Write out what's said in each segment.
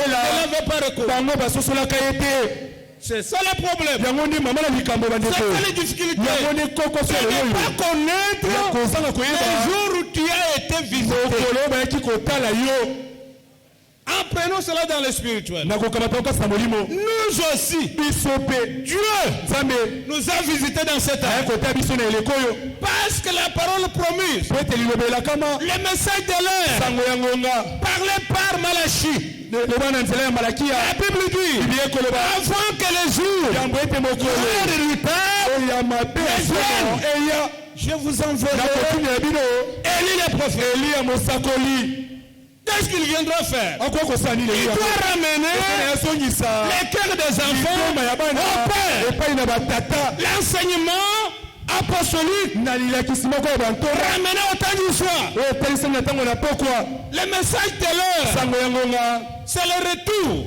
n'avait pas recours. C'est ça le problème. C'est ça les difficultés. Ne pas connaître le jour où tu as été visité. Apprenons cela dans le spirituel. Nous aussi, Dieu nous a visités dans cette année. Parce que la parole promise, le message de l'air, parlé par Malachie. La Bible dit, avant que les jours je vous enverrai Élie le prophète. Qu'est-ce qu'il viendra faire? Il doit ramener les cœurs des enfants au Père. L'enseignement apostolique ramené au temps du soir. Le message de l'heure, c'est le retour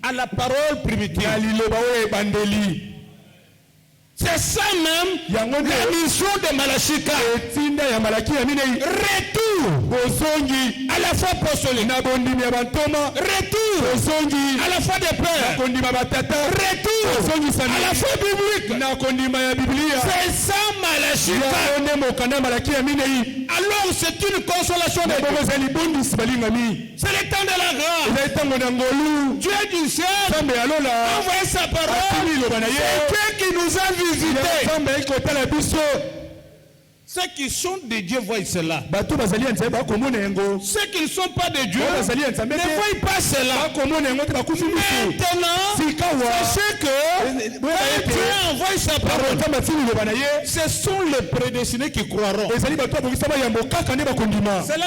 à la parole primitive. C'est ça même la mission de Malachika. Retour à la foi apostolique. Retour à la foi des pères. Retour à la foi biblique. C'est ça Malachika. Alors c'est une consolation de Dieu. C'est le temps de la grâce. Dieu du ciel a envoyé sa parole. C'est Dieu qui nous a visités. Ceux qui sont de Dieu voient cela. Ceux qui ne sont pas de Dieu ne voient pas cela. Maintenant, sachez que quand Dieu envoie sa parole, ce sont les prédestinés qui croiront. Cela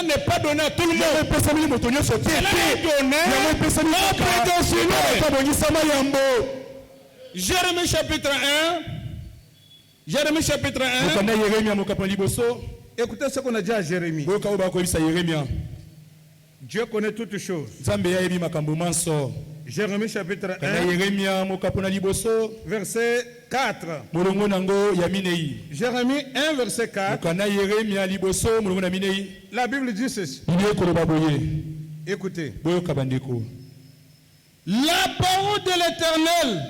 n'est pas donné à tout le monde. Cela est donné aux prédestinés. Jérémie chapitre 1. Jérémie chapitre 1. Écoutez ce qu'on a dit à Jérémie. Dieu connaît toutes choses. Jérémie chapitre 1. Verset 4. Jérémie 1 verset 4. La Bible dit ceci. Écoutez. La parole de l'Éternel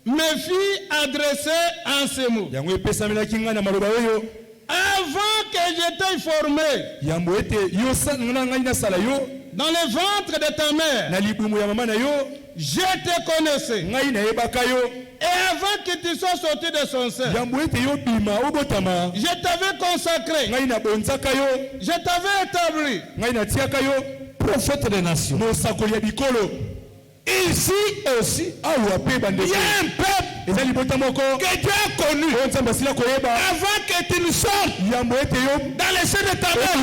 me fit adresser en ces mots. Avant que j'étais formé dans le ventre de ta mère, je te connaissais. Et avant que tu sois sorti de son sein, je t'avais consacré. Je t'avais établi prophète des nations. Ici aussi, il y a un peuple que Dieu a connu avant que tu ne sortes dans les seins de ta mère.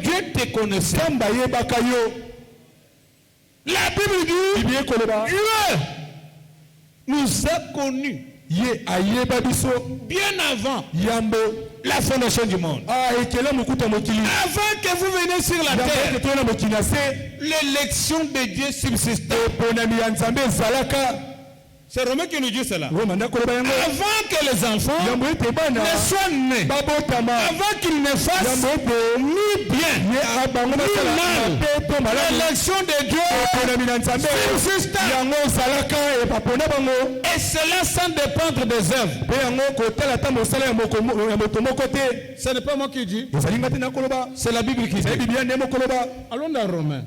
Dieu te connaissait. La Bible dit Dieu nous a connus bien avant la fondation du monde. Avant que vous veniez sur la terre, l'élection de Dieu subsistait. C'est Romain qui nous dit cela. Avant que les enfants ne soient nés, avant qu'ils ne fassent ni bien ni mal, l'élection de Dieu subsistait. Et cela sans dépendre des œuvres. Ce n'est pas moi qui dis. C'est la Bible qui dit. Allons dans Romains.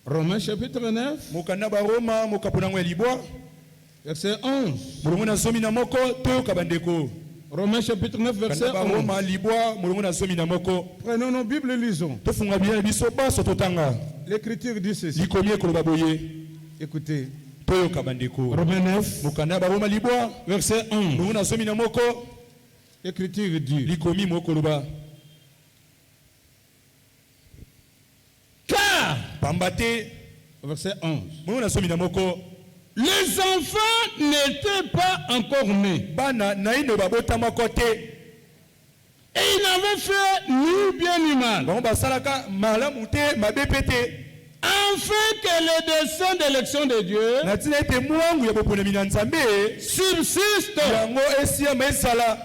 Romains chapitre 9, verset 11. Romains chapitre 9, verset 11. Prenons nos Bibles et lisons. L'Écriture dit ceci. Écoutez. Romains 9, verset 11. L'Écriture dit. Car, verset 11, les enfants n'étaient pas encore nés. Et ils n'avaient fait ni bien ni mal. Avant afin que le dessein d'élection de Dieu subsiste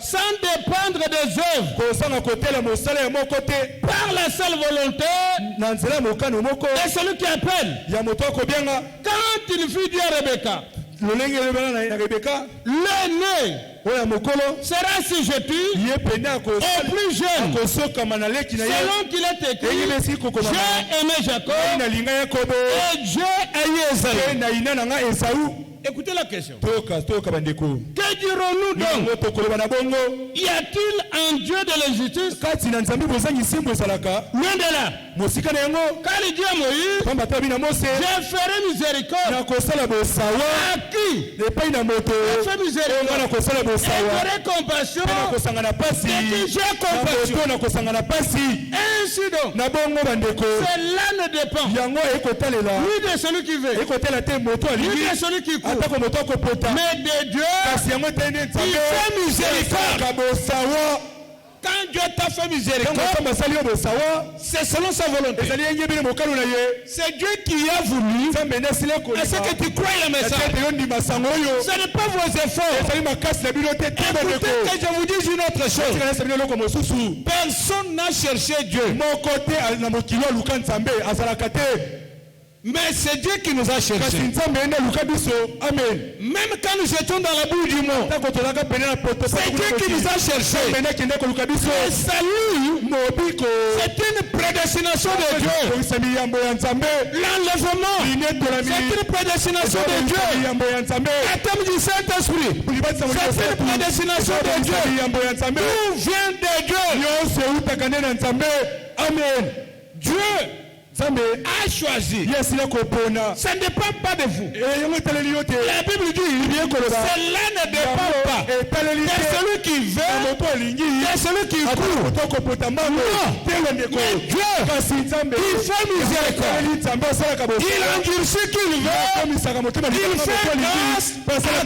sans dépendre des œuvres, par la seule volonté de celui qui appelle. Quand il fut dit à Rebecca, l'aîné sera assujetti au plus jeune, selon qu'il est écrit, j'ai aimé Jacob et Dieu a eu Esaü. Écoutez la question. Que dirons-nous donc? Y a-t-il un Dieu de la justice? Loin de là. Car il dit à Moïse, je ferai miséricorde à qui? Je ferai miséricorde et ferai compassion de qui j'ai compassion. Ainsi donc, cela ne dépend ni de celui qui veut, ni de celui qui court, mais de Dieu qui fait miséricorde. Quand Dieu t'a fait miséricorde, c'est selon sa volonté. C'est Dieu qui a voulu. Est-ce que tu crois le message? Ce n'est pas vos efforts. Écoutez que je vous dise une autre chose. Personne n'a cherché Dieu. Mais c'est Dieu qui nous a cherchés. Même quand nous étions dans la boue du monde, c'est Dieu qui nous a cherchés. Le salut, c'est une prédestination de Dieu. L'enlèvement, c'est une prédestination de Dieu. La thème du Saint-Esprit, c'est une prédestination de Dieu. Tout vient de Dieu. Amen. Dieu a choisi. Ça ne dépend pas de vous. La Bible dit, cela ne dépend pas de celui qui veut, de celui qui court. Non. Mais Dieu, il fait miséricorde. Il endurcit qui il veut. Il fait grâce à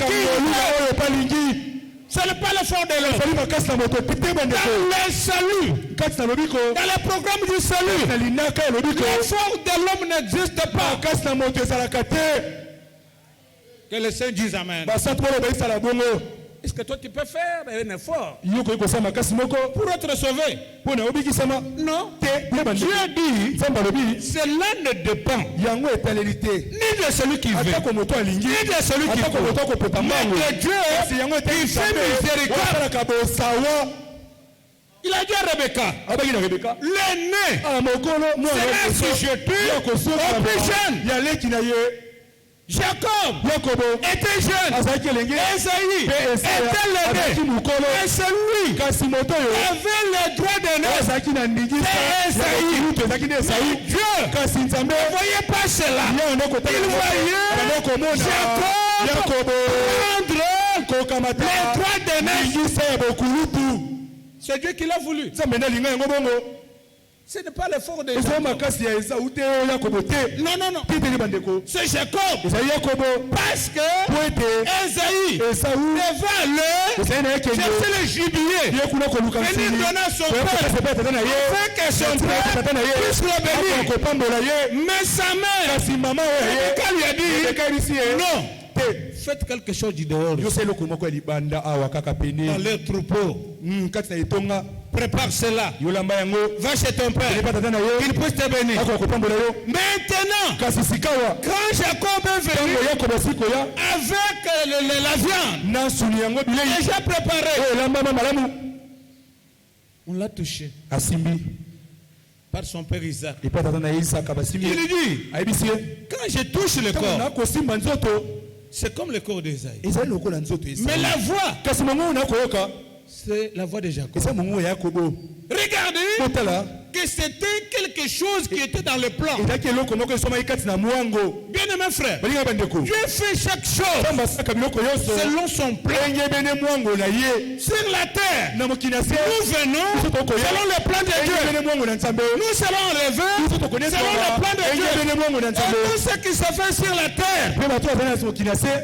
qui il veut. Ce n'est pas le fond de l'homme. Dans le salut, dans le programme du salut, l'effort de l'homme n'existe pas. Que le Seigneur dise Amen. Est-ce que toi tu peux faire un effort pour être sauvé? Non. Dieu dit, cela ne dépend ni de celui qui veut, ni de celui qui court, mais que Dieu il fait miséricorde. Il a dit à Rebecca, l'aîné sera sujeté au plus jeune. Jacob était jeune, Esaïe était l'aîné, et celui avait le droit d'aîné, c'est Esaïe. Dieu ne voyait pas cela. Il voyait Jacob prendre le droit d'aîné. C'est Dieu qui l'a voulu. Ce n'est pas l'effort de Jacob. Non. C'est Jacob. Parce que Esaïe devait aller chercher le gibier. Venir donner à son père. Afin que son père puisse le bénir. Mais sa mère, Rebecca lui a dit, non. Faites quelque chose du dehors. Dans leur troupeau. Prépare cela. Va chez ton père. Il puisse te bénir. Maintenant, quand Jacob est venu avec la viande déjà préparée, on l'a touché par son père Isaac. Il lui dit, quand je touche le corps, c'est comme le corps d'Esaïe. Mais la voix, c'est la voix de Jacob. Regardez que c'était quelque chose qui était dans le plan. Bien aimé frère, Dieu fait chaque chose selon son plan. Sur la terre, nous venons selon le plan de Dieu. Nous serons enlevés selon le plan de Dieu. Et tout ce qui se fait sur la terre,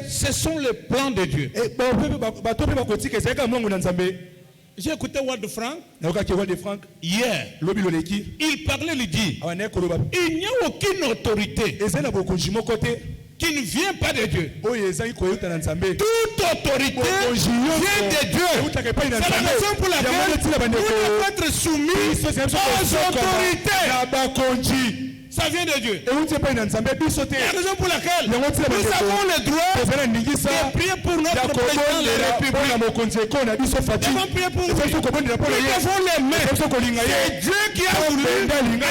ce sont les plans de Dieu. J'ai écouté Ward Frank hier. Il parlait, il dit il n'y a aucune autorité qui ne vient pas de Dieu. Toute autorité vient de Dieu. C'est la raison pour laquelle nous devons être soumis aux autorités. Ça vient de Dieu. C'est la raison pour laquelle nous avons le droit de prier pour notre président de la République. Nous devons prier pour lui. Nous devons l'aimer. C'est Dieu qui a voulu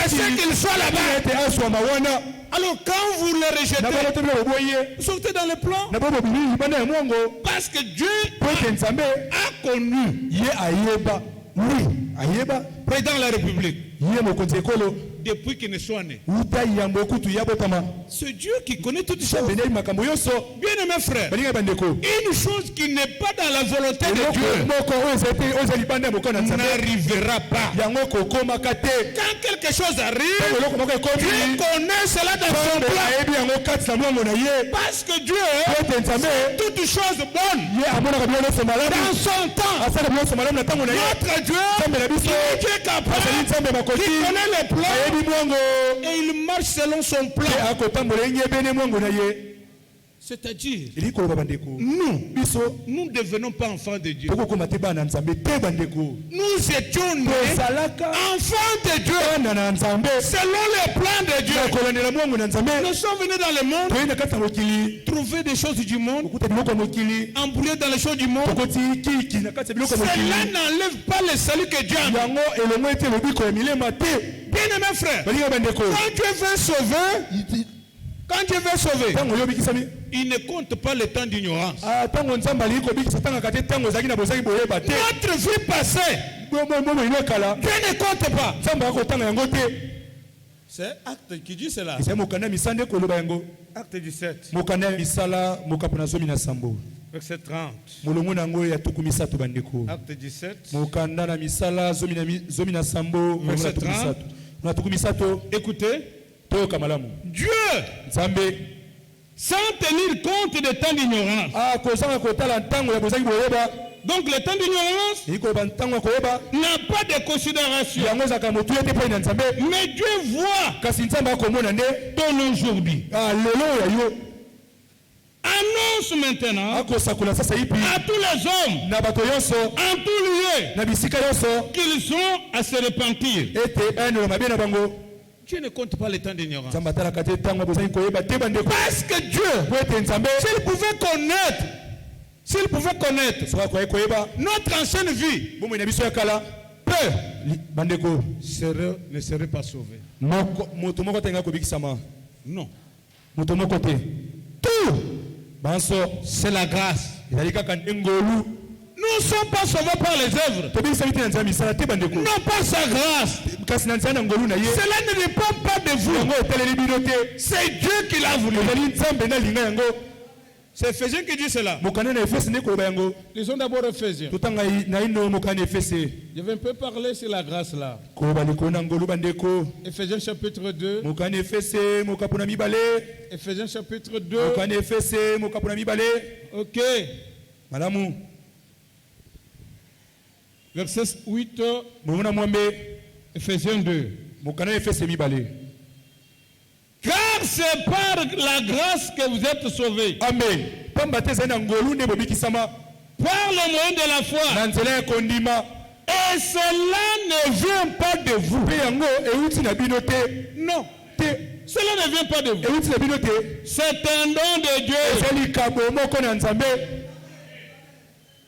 c'est qu'il soit là-bas. Alors quand vous le rejetez, vous sortez dans le plan. Parce que Dieu a connu président de la République depuis qu'il ne soit né. C'est Dieu qui connaît toutes choses. Bien aimé frère, une chose qui n'est pas dans la volonté de Dieu n'arrivera pas. Quand quelque chose arrive, Dieu connaît cela dans son plan. Parce que Dieu fait toutes choses bonnes dans son temps. Notre Dieu, il est capable, qui connaît les plans et il marche selon son plan. C'est-à-dire, nous ne devenons pas enfants de Dieu. Nous étions nés enfants de Dieu selon les plans de Dieu. Nous sommes venus dans le monde trouver des choses du monde, embrouiller dans les choses du monde. Cela n'enlève pas le salut que Dieu a. Bien aimé frère, quand Dieu veut sauver, il ne compte pas le temps d'ignorance. Notre vie passée, Dieu ne compte pas. C'est Acte qui dit cela. Acte 17. Verset 30. Acte 17. Verset 30. Écoutez. Dieu, sans tenir compte des temps d'ignorance. Donc le temps d'ignorance n'a pas de considération. Mais Dieu voit ton aujourd'hui. Annonce maintenant à tous les hommes, en tout lieu, qu'ils sont à se repentir. Dieu ne compte pas le temps d'ignorance. Parce que Dieu, s'il pouvait connaître notre ancienne vie, ne serait pas sauvé. Non. Tout, c'est la grâce. Nous ne sommes pas sauvés par les œuvres. Non pas sa grâce. Cela ne dépend pas de vous. C'est Dieu qui l'a voulu. C'est Éphésiens qui dit cela. Lisons d'abord Éphésiens. Je vais un peu parler sur la grâce là. Éphésiens chapitre 2. Éphésiens chapitre 2. Ok. Madame. Verset 8. Éphésiens 2. Car c'est par la grâce que vous êtes sauvés. Amen. Par le moyen de la foi. Et cela ne vient pas de vous. Non. Cela ne vient pas de vous. C'est un don de Dieu.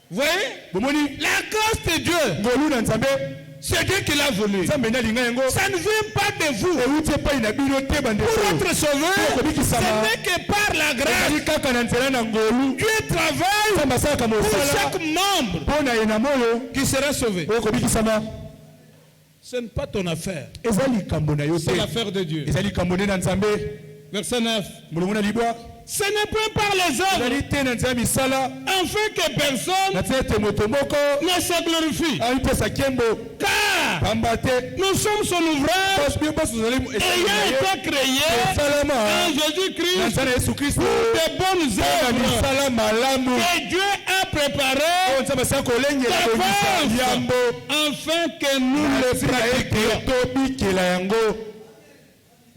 Vous voyez? La grâce de Dieu. C'est Dieu qui l'a voulu. Ça ne vient pas de vous. Pour être sauvé, ce n'est que par la grâce. Dieu travaille pour chaque membre qui sera sauvé. Ce n'est pas ton affaire. C'est l'affaire de Dieu. Verset 9. Ce n'est pas par les œuvres, afin que personne ne se glorifie. Car nous sommes son ouvrage, ayant été créés en Jésus-Christ pour de bonnes œuvres que Dieu a préparer d'avance afin que nous le pratiquions.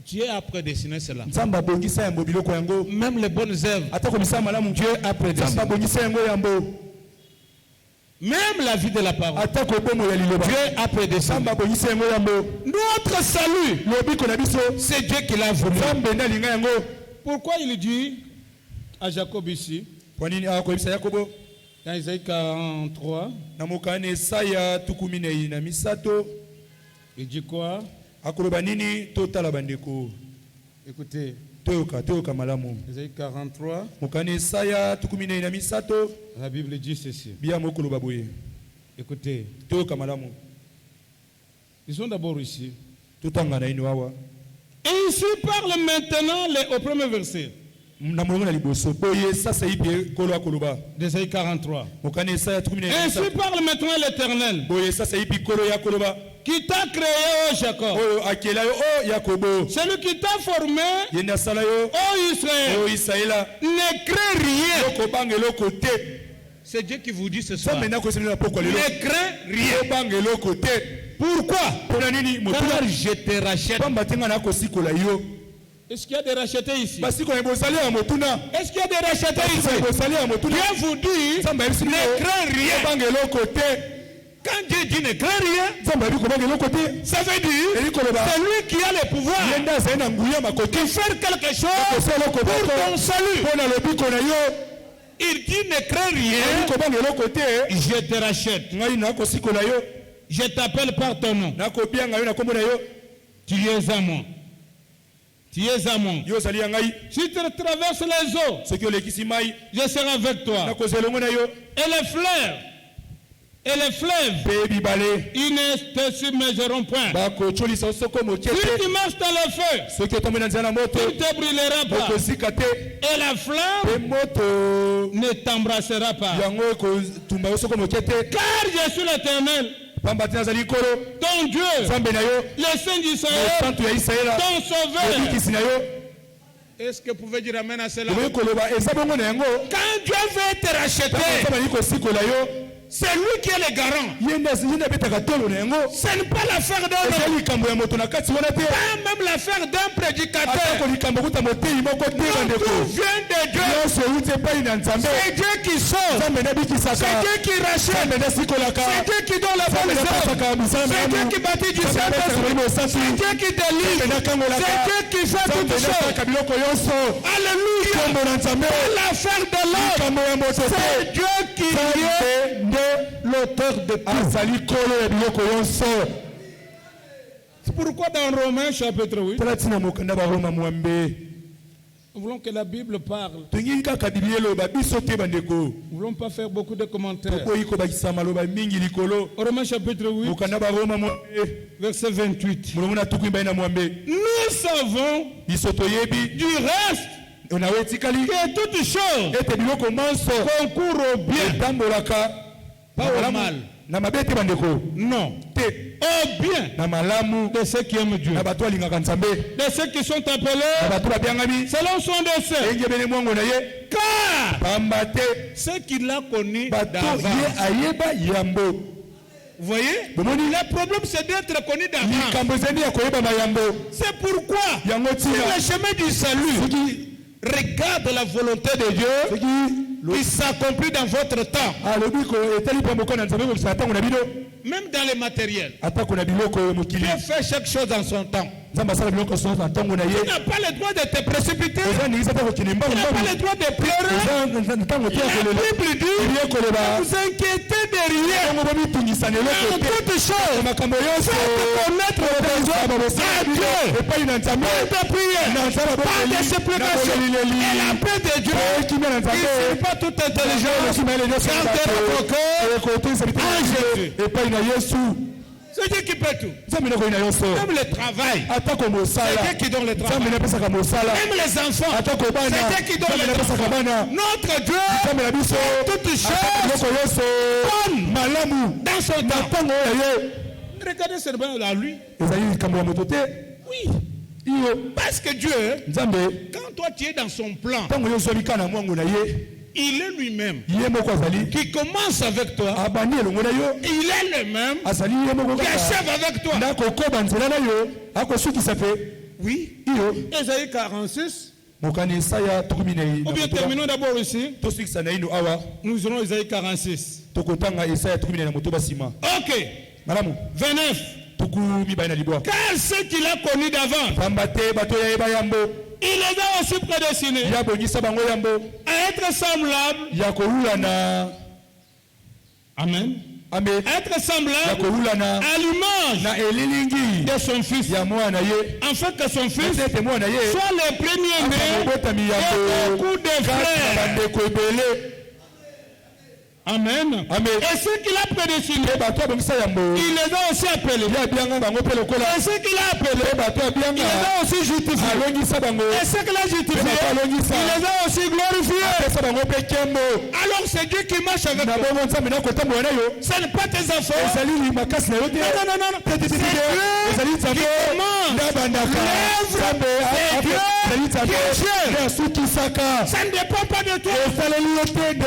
Dieu a prédestiné cela. Même les bonnes œuvres. Dieu a prédestiné. Même la vie de la parole. Dieu a prédestiné. Notre salut, c'est Dieu qui l'a voulu. Pourquoi il dit à Jacob ici, dans Isaïe 43, il dit quoi? Écoutez, Isaïe 43, la Bible dit ceci. Écoutez, ils sont d'abord ici. Et ici parle maintenant au premier verset. D'Isaïe 43. Ainsi parle maintenant l'Éternel, qui t'a créé, ô Jacob, celui qui t'a formé, ô Israël, ne crée rien. C'est Dieu qui vous dit ce soir. Ne crains rien. Pourquoi? Car je te rachète. Est-ce qu'il y a des rachetés ici? Est-ce qu'il y a des rachetés ici? Dieu vous dit, ne crains rien. Quand Dieu dit ne crains rien, ça veut dire c'est lui qui a le pouvoir de faire quelque chose pour ton salut. Il dit ne crains rien, je te rachète. Je t'appelle par ton nom. Tu es à moi. Tu es à moi. Si tu traverses les eaux, je serai avec toi. Et les fleuves, ils ne te submergeront point. Si tu marches dans le feu, il ne te brûlera pas. Et la flamme ne t'embrassera pas. Car je suis l'Éternel, ton Dieu, le Saint d'Israël, ton Sauveur. Est-ce que vous pouvez dire amen à cela? Quand Dieu veut te racheter, c'est lui qui est le garant. Ce n'est pas l'affaire d'un homme. Pas même l'affaire d'un prédicateur. Tout vient de Dieu. C'est Dieu qui sauve. C'est Dieu qui rachète. C'est Dieu qui donne la bonne œuvre. C'est Dieu qui bâtit du Saint-Esprit. C'est Dieu qui délivre. C'est Dieu qui fait toutes choses. Alléluia. L'affaire de l'homme. C'est Dieu qui est l'auteur de tout. C'est pourquoi dans Romains chapitre 8, nous voulons que la Bible parle. Nous ne voulons pas faire beaucoup de commentaires. Romains chapitre 8, verset 28. Nous savons du reste que toutes choses concourent au bien. Pas au mal. Non. Au bien de ceux qui aiment Dieu. De ceux qui sont appelés selon son dessein. Car ceux qui l'ont connu d'avance. Vous voyez? Le problème c'est d'être connu d'avance. C'est pourquoi sur le chemin du salut, regarde la volonté de Dieu qui s'accomplit dans votre temps. Même dans les matériels. Dieu fait chaque chose dans son temps. Tu n'as pas le droit de te précipiter. Tu n'as pas le droit de pleurer. La Bible dit, ne vous inquiétez de rien. En toute chose, faites connaître vos besoins à Dieu. Pas de prière, pas de supplication. Et la paix de Dieu, qui n'est pas toute intelligence, gardera vos cœurs en Jésus. C'est Dieu qui peut tout. Même le travail. C'est Dieu qui donne le travail. Même les enfants. C'est Dieu qui donne les enfants. Notre Dieu, toutes choses bonnes dans son temps. Regardez seulement à lui. Oui. Parce que Dieu, quand toi tu es dans son plan, il est lui-même qui commence avec toi. Il est le même qui achève avec toi. Oui. Ésaïe 46. Ou bien terminons d'abord ici. Nous aurons Ésaïe 46. Ok. 29. Car ceux qu'il a connus d'avant, il les a aussi prédestinés à être semblables. Amen. Être semblable à l'image de son fils, afin que son fils soit le premier-né de beaucoup de frères. Amen. Et ceux qu'il a prédestinés, il les a aussi appelés. Et ceux qu'il a appelés, il les a aussi justifiés. Et ceux qu'il a justifiés, il les a aussi glorifiés. Alors c'est Dieu qui marche avec toi. Ce n'est pas tes enfants. Non. C'est Dieu qui commence l'œuvre. Ça ne dépend pas de toi.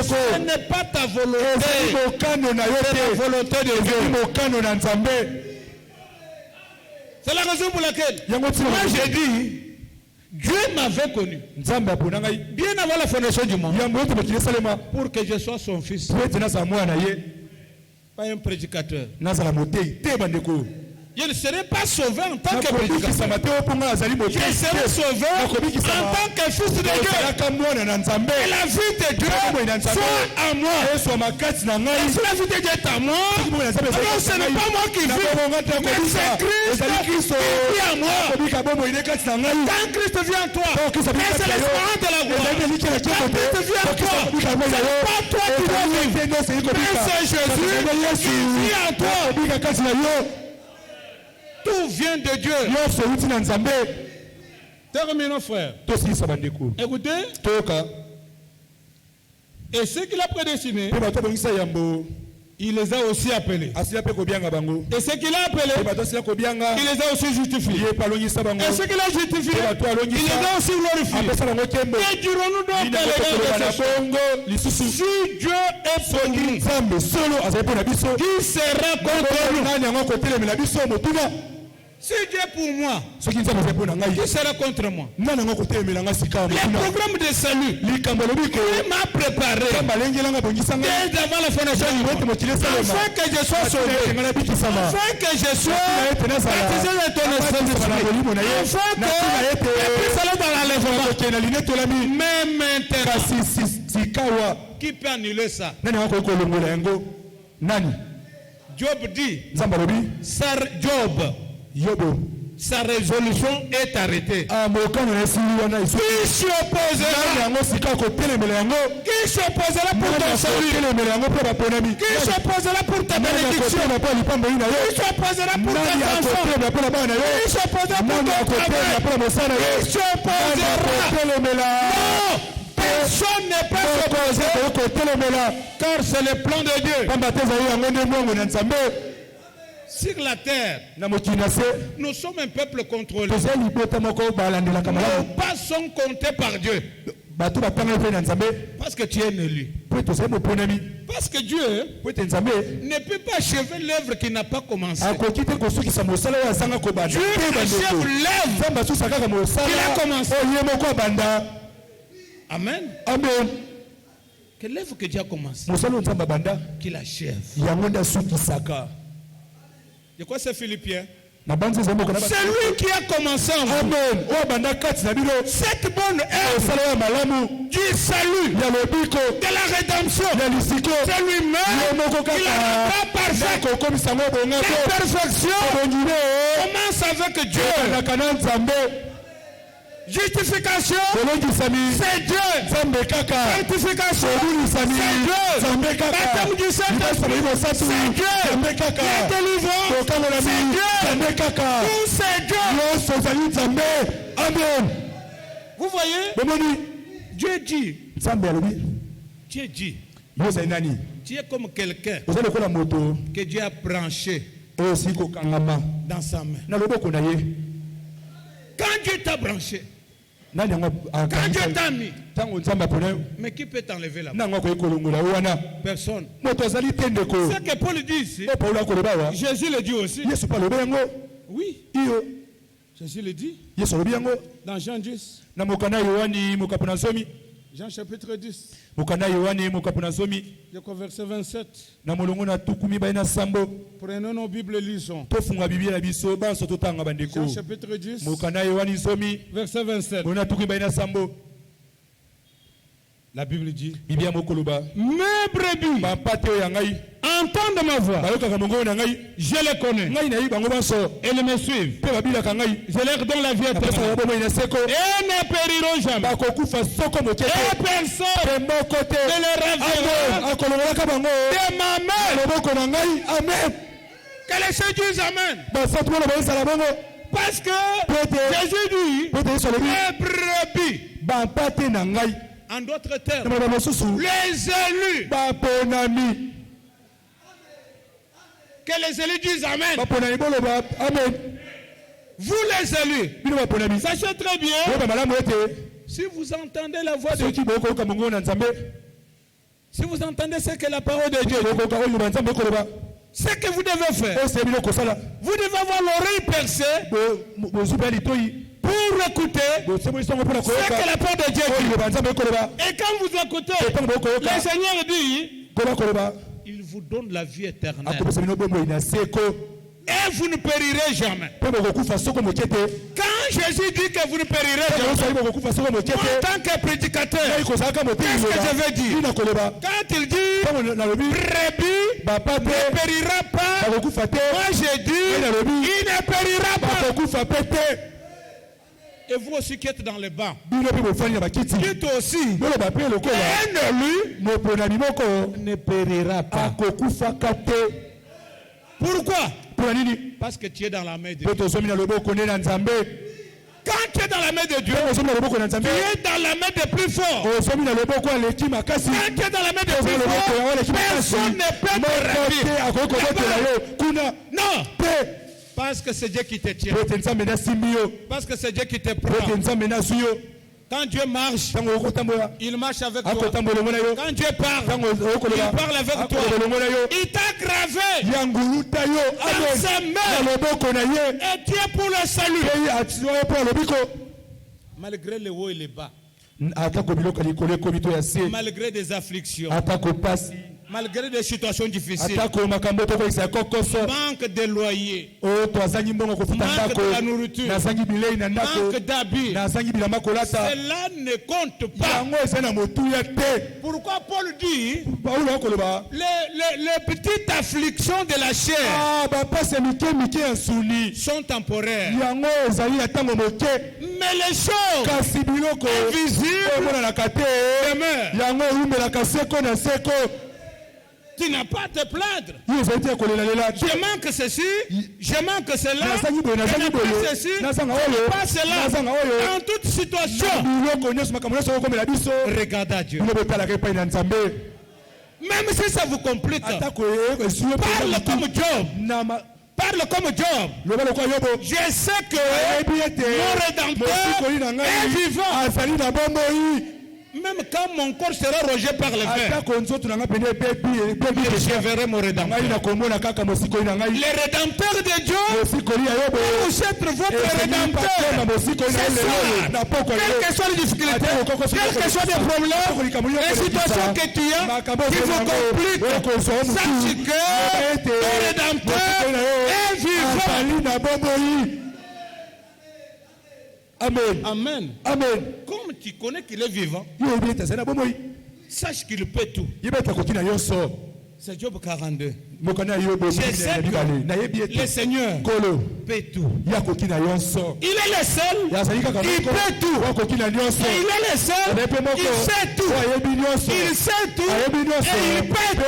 Ce n'est pas ta volonté. C'est la volonté de Dieu. C'est la raison pour laquelle moi j'ai dit Dieu m'avait connu bien avant la fondation du monde pour que je sois son fils, pas un prédicateur. Je ne serai pas sauvé en tant que prédicateur. Je serai sauvé en tant que fils de Dieu. Et la vie de Dieu soit à moi. Et si la vie de Dieu est à moi, alors ce n'est pas moi qui vis, mais c'est Christ qui vit à moi. Quand Christ vient en toi, et c'est l'espérance de la gloire. Quand Christ vient en toi, ce n'est pas toi qui dois vivre, mais c'est Jésus qui vit en toi. Tout vient de Dieu. Terminons, frère. Écoutez. Et ceux qu'il a prédestinés, il les a aussi appelés. Et ceux qu'il a appelés, il les a aussi justifiés. Et ceux qu'il a justifiés, il les a aussi glorifiés. Et dirons-nous donc si Dieu est pour nous, qui sera contre nous? Si Dieu est pour moi, qui sera contre moi? Les programmes de salut qu'il m'a préparé dès avant la fondation du monde, afin que je sois sauvé, afin que je sois baptisé de ton esprit, afin que je puisse aller dans l'enlèvement. Mais maintenant, qui peut annuler ça? Job dit, sa résolution est arrêtée. Qui s'opposera pour ton salut? Qui s'opposera pour ta bénédiction? Qui s'opposera pour tes enfants? Qui s'opposera pour ton travail? Qui s'opposera? Non! Personne ne peut s'opposer, car c'est le plan de Dieu. Sur la terre, nous sommes un peuple contrôlé. Nous pas sommes comptés par Dieu. Parce que tu es un élu. Parce que Dieu ne peut pas achever l'œuvre qui n'a pas commencé. Dieu achève l'œuvre qu'il a commencé. Amen. Que l'œuvre que Dieu a commencé, qu'il achève. De quoi c'est Philippiens? C'est lui qui a commencé en vous cette bonne œuvre du salut, de la rédemption. C'est lui-même qui la rend parfaite. La perfection commence avec Dieu. Justification, c'est Dieu. Sanctification, c'est Dieu. Baptême du Saint-Esprit, c'est Dieu. La délivrance, c'est Dieu. Tout c'est Dieu. Amen. Vous voyez, Dieu dit, tu es comme quelqu'un que Dieu a branché dans sa main. Quand Dieu t'a branché, Quand Dieu t'a mis, mais qui peut t'enlever là-bas? Personne. C'est que Paul dit ici. Jésus le dit aussi. Oui. Jésus le dit. Dans Jean 10. Jean chapitre 10. Verset 27. Prenons nos Bibles, lisons. Jean chapitre 10. Verset 27. La Bible dit, mes brebis entendent ma voix. Je les connais. Et ils me suivent. Je leur donne la vie éternelle. Et ne périront jamais. Et personne ne les ravira de ma main. Amen. Que les saints disent Amen. Parce que Jésus dit, mes brebis. En d'autres termes, les élus. Que les élus disent Amen. Vous les élus, sachez très bien, si vous entendez la voix de Dieu, si vous entendez ce que la parole de Dieu dit, ce que vous devez faire, vous devez avoir l'oreille percée pour écouter ce que la parole de Dieu dit. Et quand vous écoutez, le Seigneur dit, il vous donne la vie éternelle. Et vous ne périrez jamais. Quand Jésus dit que vous ne périrez jamais, en tant que prédicateur, qu'est-ce que je veux dire? Quand il dit, brebis ne périra pas, moi je dis, il ne périra pas. Et vous aussi qui êtes dans les bancs, dites aussi, un élu ne périra pas. Pourquoi? Parce que tu es dans la main de Dieu. Quand tu es dans la main de Dieu, tu es dans la main des plus forts. Quand tu es dans la main des plus forts, personne ne peut te ravir. Non. Parce que c'est Dieu qui te tient. Parce que c'est Dieu qui te prend. Quand Dieu marche, il marche avec toi. Quand Dieu parle, il parle avec toi. Il t'a gravé dans ses mains. Et Dieu pour le salut. Malgré les hauts et les bas. Malgré des afflictions. Malgré des situations difficiles, manque de loyer, manque de la nourriture, manque d'habits, cela ne compte pas. Pourquoi Paul dit les petites afflictions de la chair sont temporaires, mais les choses invisibles demeurent. Tu n'as pas à te plaindre. Je manque ceci, je manque cela, je n'ai pas ceci, je n'ai pas cela. En toute situation, regarde à Dieu. Même si ça vous complique, parle comme Job. Parle comme Job. Je sais que mon Rédempteur est vivant. Même quand mon corps sera rongé par le fer, je verrai mon Rédempteur. Le Rédempteur de Dieu, vous êtes votre Rédempteur. C'est ça. Quelles que soient les difficultés, quels que soient les problèmes, les situations que tu as, qui vous compliquent, sache que ton Rédempteur est vivant. Amen. Amen. Amen. Comme tu connais qu'il est vivant, sache qu'il peut tout. C'est Job 42. Je sais que le Seigneur peut tout. Il est le seul qui peut tout. Il est le seul qui sait tout. Il sait tout et il peut tout.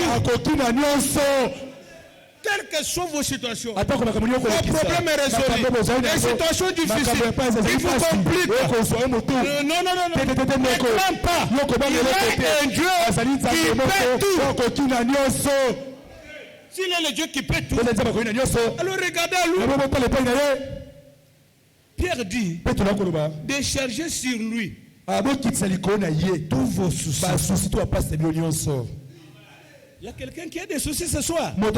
Quelles que soient vos situations, vos problèmes résolus, les situations difficiles, il vous complique. Non. Ne crains pas. Il est un Dieu qui peut tout. S'il est le Dieu qui peut tout, alors regardez à lui. Pierre dit, déchargez sur lui tous vos soucis. Il y a quelqu'un qui a des soucis ce soir. Pierre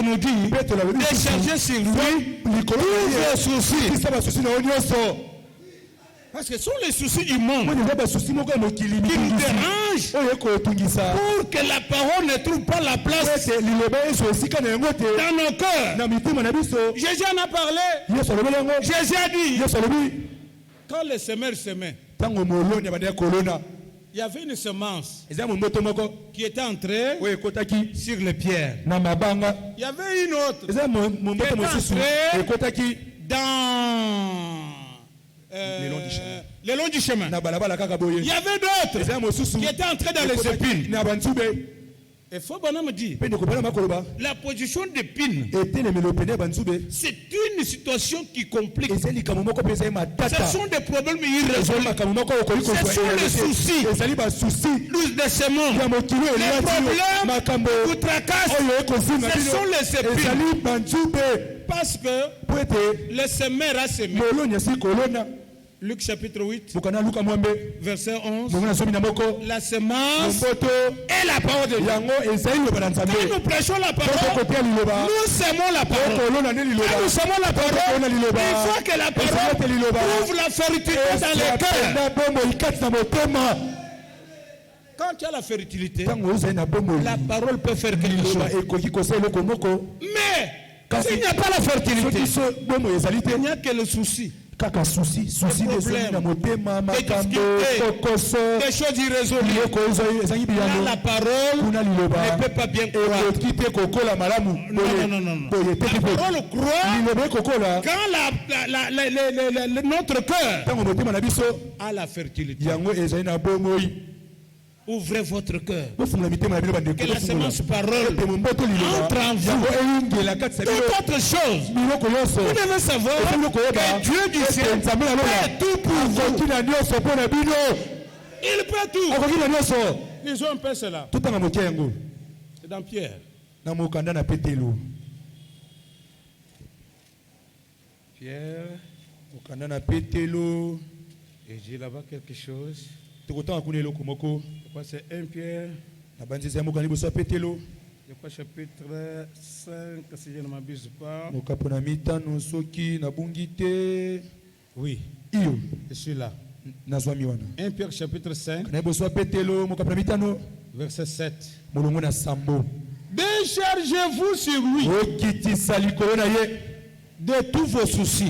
nous dit, déchargez sur lui tous vos soucis. Parce que ce sont les soucis du monde qui nous dérangent pour que la parole ne trouve pas la place dans nos cœurs. Jésus en a parlé. Jésus a dit, quand les semeurs semaient, il y avait une semence qui était entrée sur les pierres. Il y avait une autre qui était entrée dans le long du chemin. Il y avait d'autres qui étaient entrés dans les épines. Et faut bonhomme dit, la position d'épine, c'est une situation qui complique. Ce sont des problèmes irrésolus. Ce sont les soucis de ce monde. Les problèmes vous tracassent. Ce sont les épines. Parce que le semeur a semé. Luc chapitre 8, verset 11. La semence est la parole de Dieu. Quand nous prêchons la parole, nous semons la parole. Quand nous semons la parole, il faut que la parole trouve la fertilité dans les cœurs. Quand tu as la fertilité, la parole peut faire quelque chose. Mais s'il n'y a pas la fertilité, il n'y a que le souci. Des choses irrésolues. Là, la parole ne peut pas bien croire. Non. La parole croit quand notre cœur a la fertilité. Ouvrez votre cœur. Que la semence parole entre en vous. Toute autre chose. Vous devez savoir que Dieu du ciel fait tout pour vous. Il peut tout. Lisons un peu cela. C'est dans Pierre. Pierre. Et j'ai là-bas quelque chose. Je crois que c'est 1 Pierre. Je crois chapitre 5, si je ne m'abuse pas. Oui, je suis là. 1 Pierre chapitre 5, verset 7. Déchargez-vous sur lui de tous vos soucis.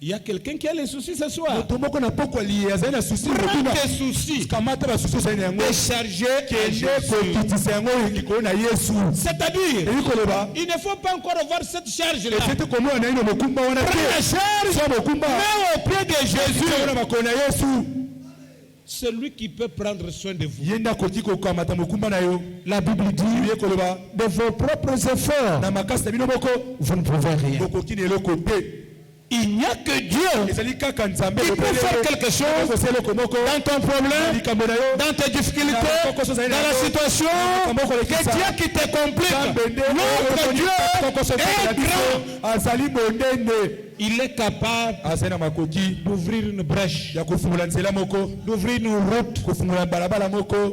Il y a quelqu'un qui a les soucis ce soir. Prends tes soucis. Déchargez c'est-à-dire, il ne faut pas encore avoir cette charge-là. Prends la charge, mets au pied de Jésus. C'est lui qui peut prendre soin de vous. La Bible dit, de vos propres efforts, vous ne pouvez rien. Il n'y a que Dieu qui peut faire quelque chose dans ton problème, dans tes difficultés, dans la situation. Que Dieu qui te complique. Notre Dieu est grand. Il est capable d'ouvrir une brèche, d'ouvrir une route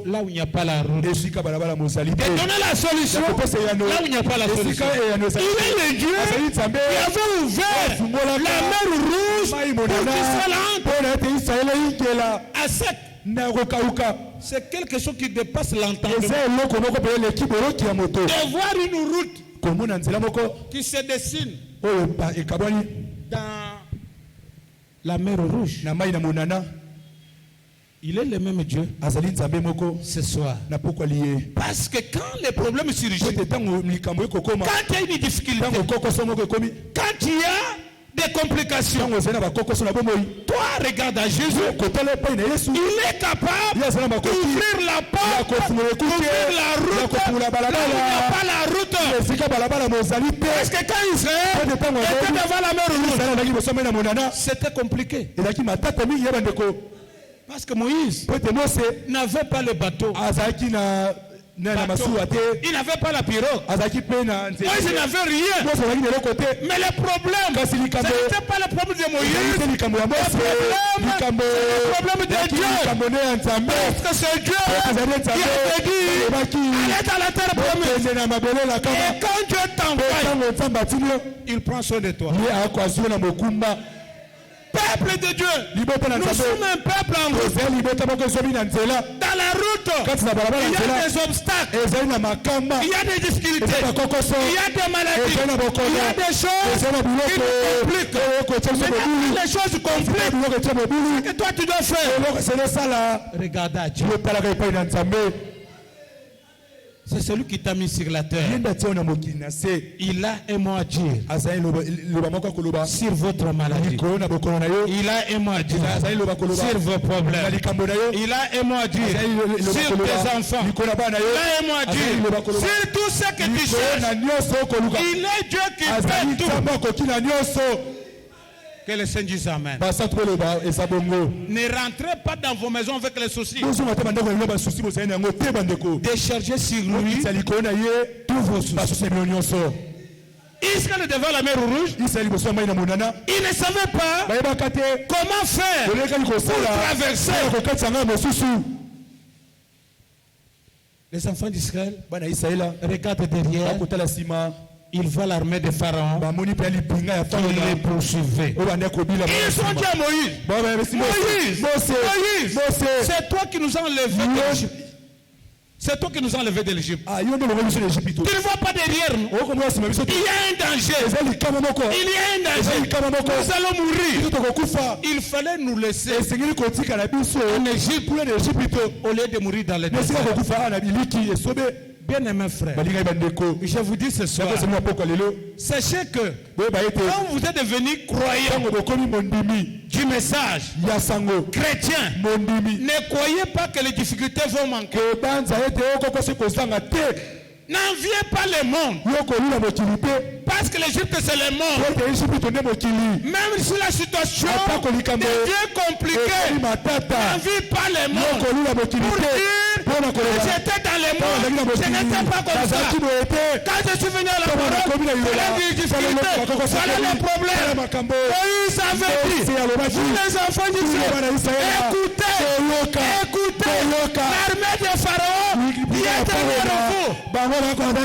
là où il n'y a pas la route, de donner la solution là où il n'y a pas la solution. Il est le Dieu qui avait ouvert la mer rouge à sec. C'est quelque chose qui dépasse l'entendement. De voir une route qui se dessine dans la mer rouge. Il est le même Dieu ce soir. Parce que quand les problèmes surgissent, quand il y a une difficulté, quand il y a des complications, toi regarde à Jésus. Il est capable d'ouvrir la porte, d'ouvrir la route, là où il n'y a pas la route. Parce que quand Israël était devant la mer rouge, c'était compliqué. Parce que Moïse n'avait pas le bateau. Il n'avait pas la pirogue. Moïse n'avait rien. Mais le problème, ce n'était pas le problème de Moïse. Le problème de Dieu. Parce que c'est Dieu qui avait dit, allez dans la terre promise. Et quand Dieu t'envoie, il prend soin de toi. Peuple de Dieu, nous sommes un peuple en route. Dans la route, il y a des obstacles, il y a des difficultés, il y a des maladies, il y a des choses qui nous compliquent. Les choses compliquent. Et toi tu dois faire. Regarde à Dieu. C'est celui qui t'a mis sur la terre. Il a un mot à dire sur votre maladie. Il a un mot à dire sur vos problèmes. Il a un mot à dire sur tes enfants. Il a un mot à dire sur tout ce que tu cherches. Il est Dieu qui fait tout. Que le Seigneur dise Amen. Ne rentrez pas dans vos maisons avec les soucis. Déchargez sur lui tous vos soucis. Israël devant la mer Rouge, il ne savait pas comment faire pour traverser. Les enfants d'Israël regardent derrière. Il voit l'armée de Pharaon qui les poursuivait. Ils sont dit à Moïse, Moïse, c'est toi qui nous as enlevés de l'Égypte. C'est toi qui nous as enlevés de l'Égypte. Tu ne vois pas derrière nous. Il y a un danger. Nous allons mourir. Il fallait nous laisser en Égypte au lieu de mourir dans les déserts. Bien-aimés frères, je vous dis ce soir, sachez que quand vous êtes devenus croyants du message chrétien, ne croyez pas que les difficultés vont manquer. N'enviez pas le monde. Parce que l'Égypte c'est le monde. Même si la situation devient compliquée, n'envie pas le monde. Pour dire, j'étais dans le monde, je n'étais pas comme ça. Quand je suis venu à la parole, voilà les difficultés, voilà le problème. Moïse avait dit, vous les enfants d'Israël, écoutez, l'armée de Pharaon, il est derrière vous.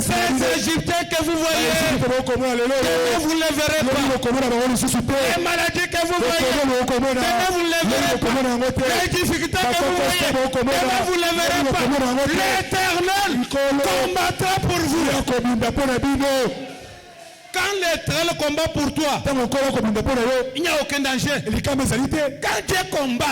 Ces Égyptiens que vous voyez, vous ne les verrez pas. Les maladies que vous voyez, vous ne les verrez pas. Les difficultés que vous voyez, vous ne les verrez pas. L'Éternel combattra pour vous. Quand l'Éternel combat pour toi, il n'y a aucun danger. Quand Dieu combat,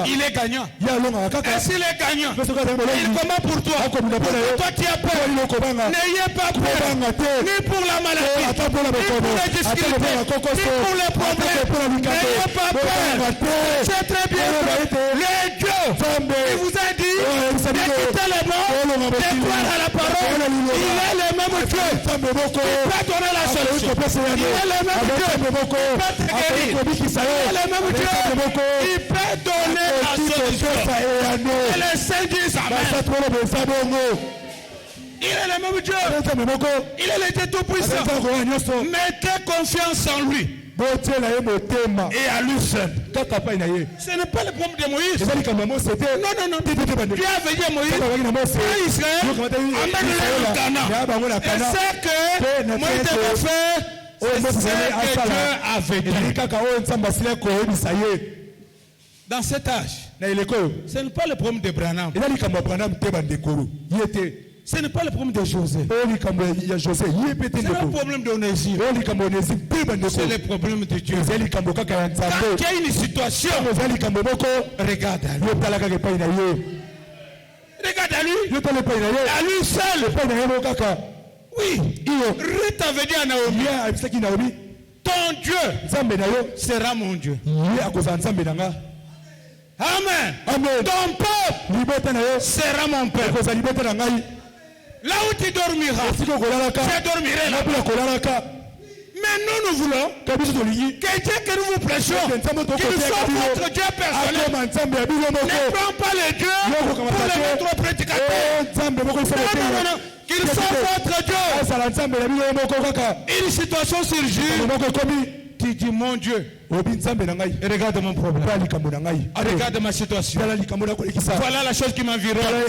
il est gagnant. Et s'il est gagnant, il combat pour toi. Toi qui as peur, n'ayez pas peur. Ni pour la maladie, ni pour les difficultés, ni pour les problèmes. N'ayez pas peur. C'est très bien. Le Dieu, il vous a dit d'écouter les mots, de croire à la parole. Il est le même Dieu. Donner la solution. Il est le même Dieu. Il peut te guérir. Il est le même Dieu. Il peut donner la solution. Et le Seigneur dit Amen. Il est le même Dieu. Il est le Dieu tout-puissant. Mettez confiance en lui. Et à lui seul. Ce n'est pas le problème de Moïse. Non. Dieu avait dit à Moïse, Israël, amène-le au Canaan. Et c'est que Moïse devait faire, c'est ce que Dieu avait dit. Dans cet âge, ce n'est pas le problème de Branham. Ce n'est pas le problème de José. C'est le problème d'Onésime. C'est le problème de Dieu. Quand il y a une situation, regarde à lui. Regarde à lui. À lui seul. Oui. Ruth avait dit à Naomi, ton Dieu sera mon Dieu. Amen. Ton peuple sera mon peuple. Là où tu dormiras, je dormirai là. Mais nous voulons que Dieu que nous vous prêchions, qu'il soit votre Dieu personnel. Ne prends pas les dieux pour les mettre au prédicateur. Non. Qu'il soit votre Dieu. Une situation surgit. Tu dis mon Dieu. Regarde mon problème. Regarde ma situation. Voilà la chose qui m'environne.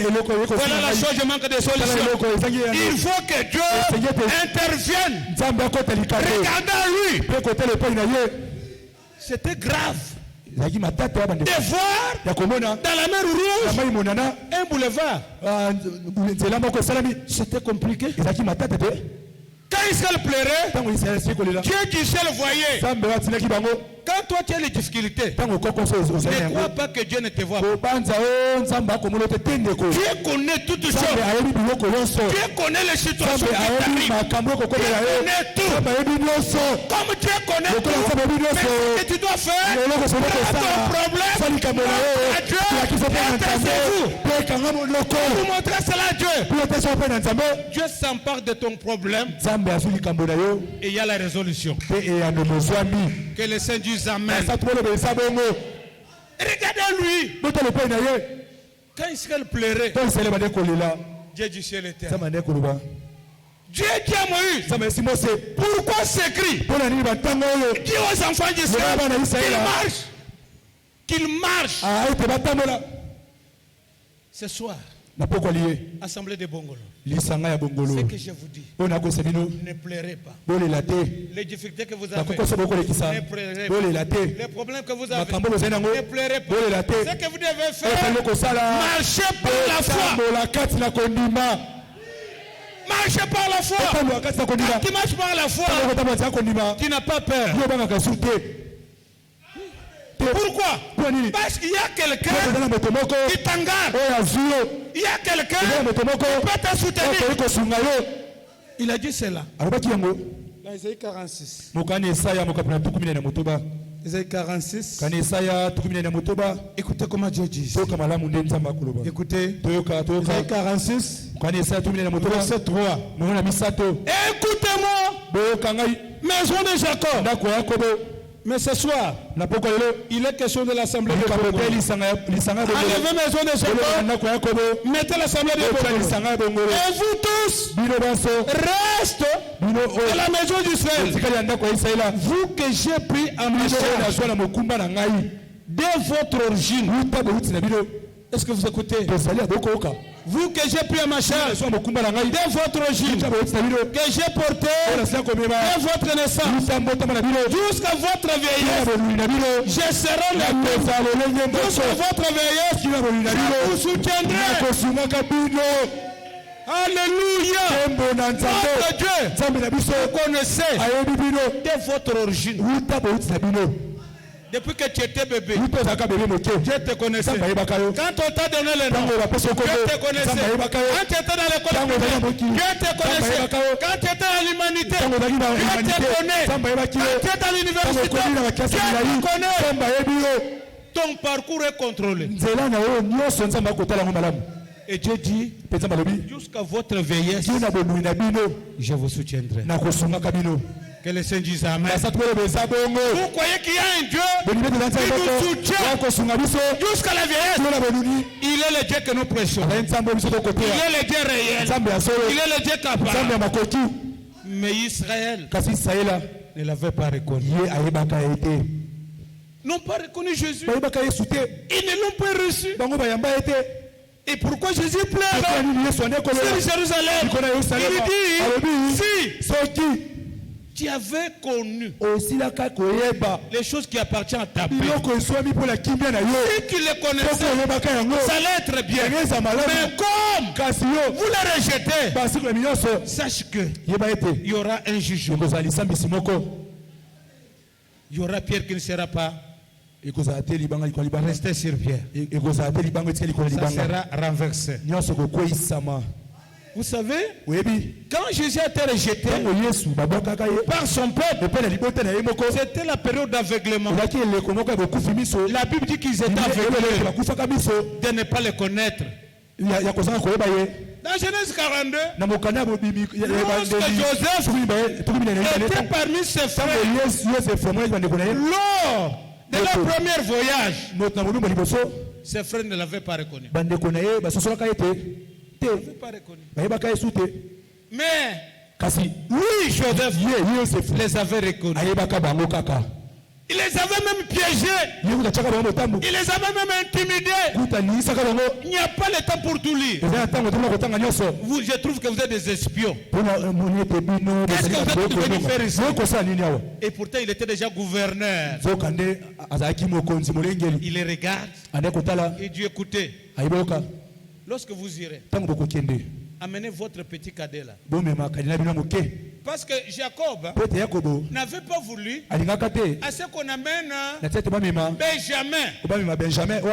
Voilà la chose, je manque de solution. Il faut que Dieu intervienne. Regardez lui. C'était grave de voir dans la mer Rouge un boulevard. C'était compliqué. Quand Israël pleurait, Dieu du ciel voyait. Quand toi tu as les difficultés, ne crois pas que Dieu ne te voit pas. Dieu connaît toutes choses. Dieu connaît les situations qui t'arrivent. Dieu connaît tout. Comme Dieu connaît tout, mais ce que tu dois faire, prends ton problème à Dieu et vous montrer cela à Dieu. Dieu s'empare de ton problème et il y a la résolution. Que le Saint dise Amen. Regardez-lui. Quand Israël pleurait, Dieu du ciel était. Dieu dit à Moïse, pourquoi s'écrit? Dis aux enfants d'Israël qu'ils marchent. Ce soir, assemblée de Bongolo. Ce que je vous dis, ne pleurez pas. Les difficultés que vous avez, ne pleurez pas. Les problèmes que vous avez, ne pleurez pas. Ce que vous devez faire, marchez par la foi. Marchez par la foi. Quand tu marches par la foi, tu n'as pas peur. Pourquoi? Parce qu'il y a quelqu'un qui t'engage. Il y a quelqu'un qui peut te soutenir. Il a dit cela. Dans Isaïe 46. Isaïe 46. Écoutez comment Dieu dit. Écoutez. Isaïe 46. Verset 3. Écoutez-moi, maison de Jacob. Mais ce soir, il est question de l'assemblée de Congo. Enlevez maison de Jacob, mettez l'assemblée de Congo. Et vous tous, restez à la maison d'Israël. Vous que j'ai pris en ma charge de votre origine. Est-ce que vous écoutez? Vous que j'ai pris à ma charge de votre origine, que j'ai porté de votre naissance jusqu'à votre vieillesse, je serai là jusqu'à votre vieillesse, je vous soutiendrai. Alléluia. Votre Dieu, vous connaissez de votre origine. Depuis que tu étais bébé, Dieu te connaissait. Quand on t'a donné le nom, Dieu te connaissait. Quand tu étais dans l'école, Dieu te connaissait. Quand tu étais dans l'humanité, Dieu te connaît. Quand tu es dans l'université, Dieu te connaît. Ton parcours est contrôlé. Et Dieu dit, jusqu'à votre vieillesse, je vous soutiendrai. Que le Seigneur dise Amen. Vous croyez qu'il y a un Dieu qui nous soutient jusqu'à la vieillesse? Il est le Dieu que nous prêchons. Il est le Dieu réel. Il est le Dieu capable. Mais Israël ne l'avait pas reconnu. Ils n'ont pas reconnu Jésus. Ils ne l'ont pas reçu. Et pourquoi Jésus pleure sur Jérusalem? Il dit, si tu avais connu les choses qui appartiennent à ta paix, si tu les connaissais, ça allait être bien. Mais comme vous les rejetez, sache qu'il y aura un jugement. Il y aura Pierre qui ne sera pas resté sur Pierre. Ça sera renversé. Vous savez, quand Jésus a été rejeté par son peuple, c'était la période d'aveuglement. La Bible dit qu'ils étaient aveuglés de ne pas le connaître. Dans Genèse 42, lorsque Joseph était parmi ses frères, lors de leur premier voyage, ses frères ne l'avaient pas reconnu. Mais oui, Joseph les avait reconnus. Il les avait même piégés. Il les avait même intimidés. Il n'y a pas le temps pour tout lire. Je trouve que vous êtes des espions. Qu'est-ce que vous êtes venu faire ici? Et pourtant, il était déjà gouverneur. Il les regarde et dit écoutez, lorsque vous irez, amenez votre petit cadet là. Parce que Jacob n'avait pas voulu à ce qu'on amène Benjamin. Non.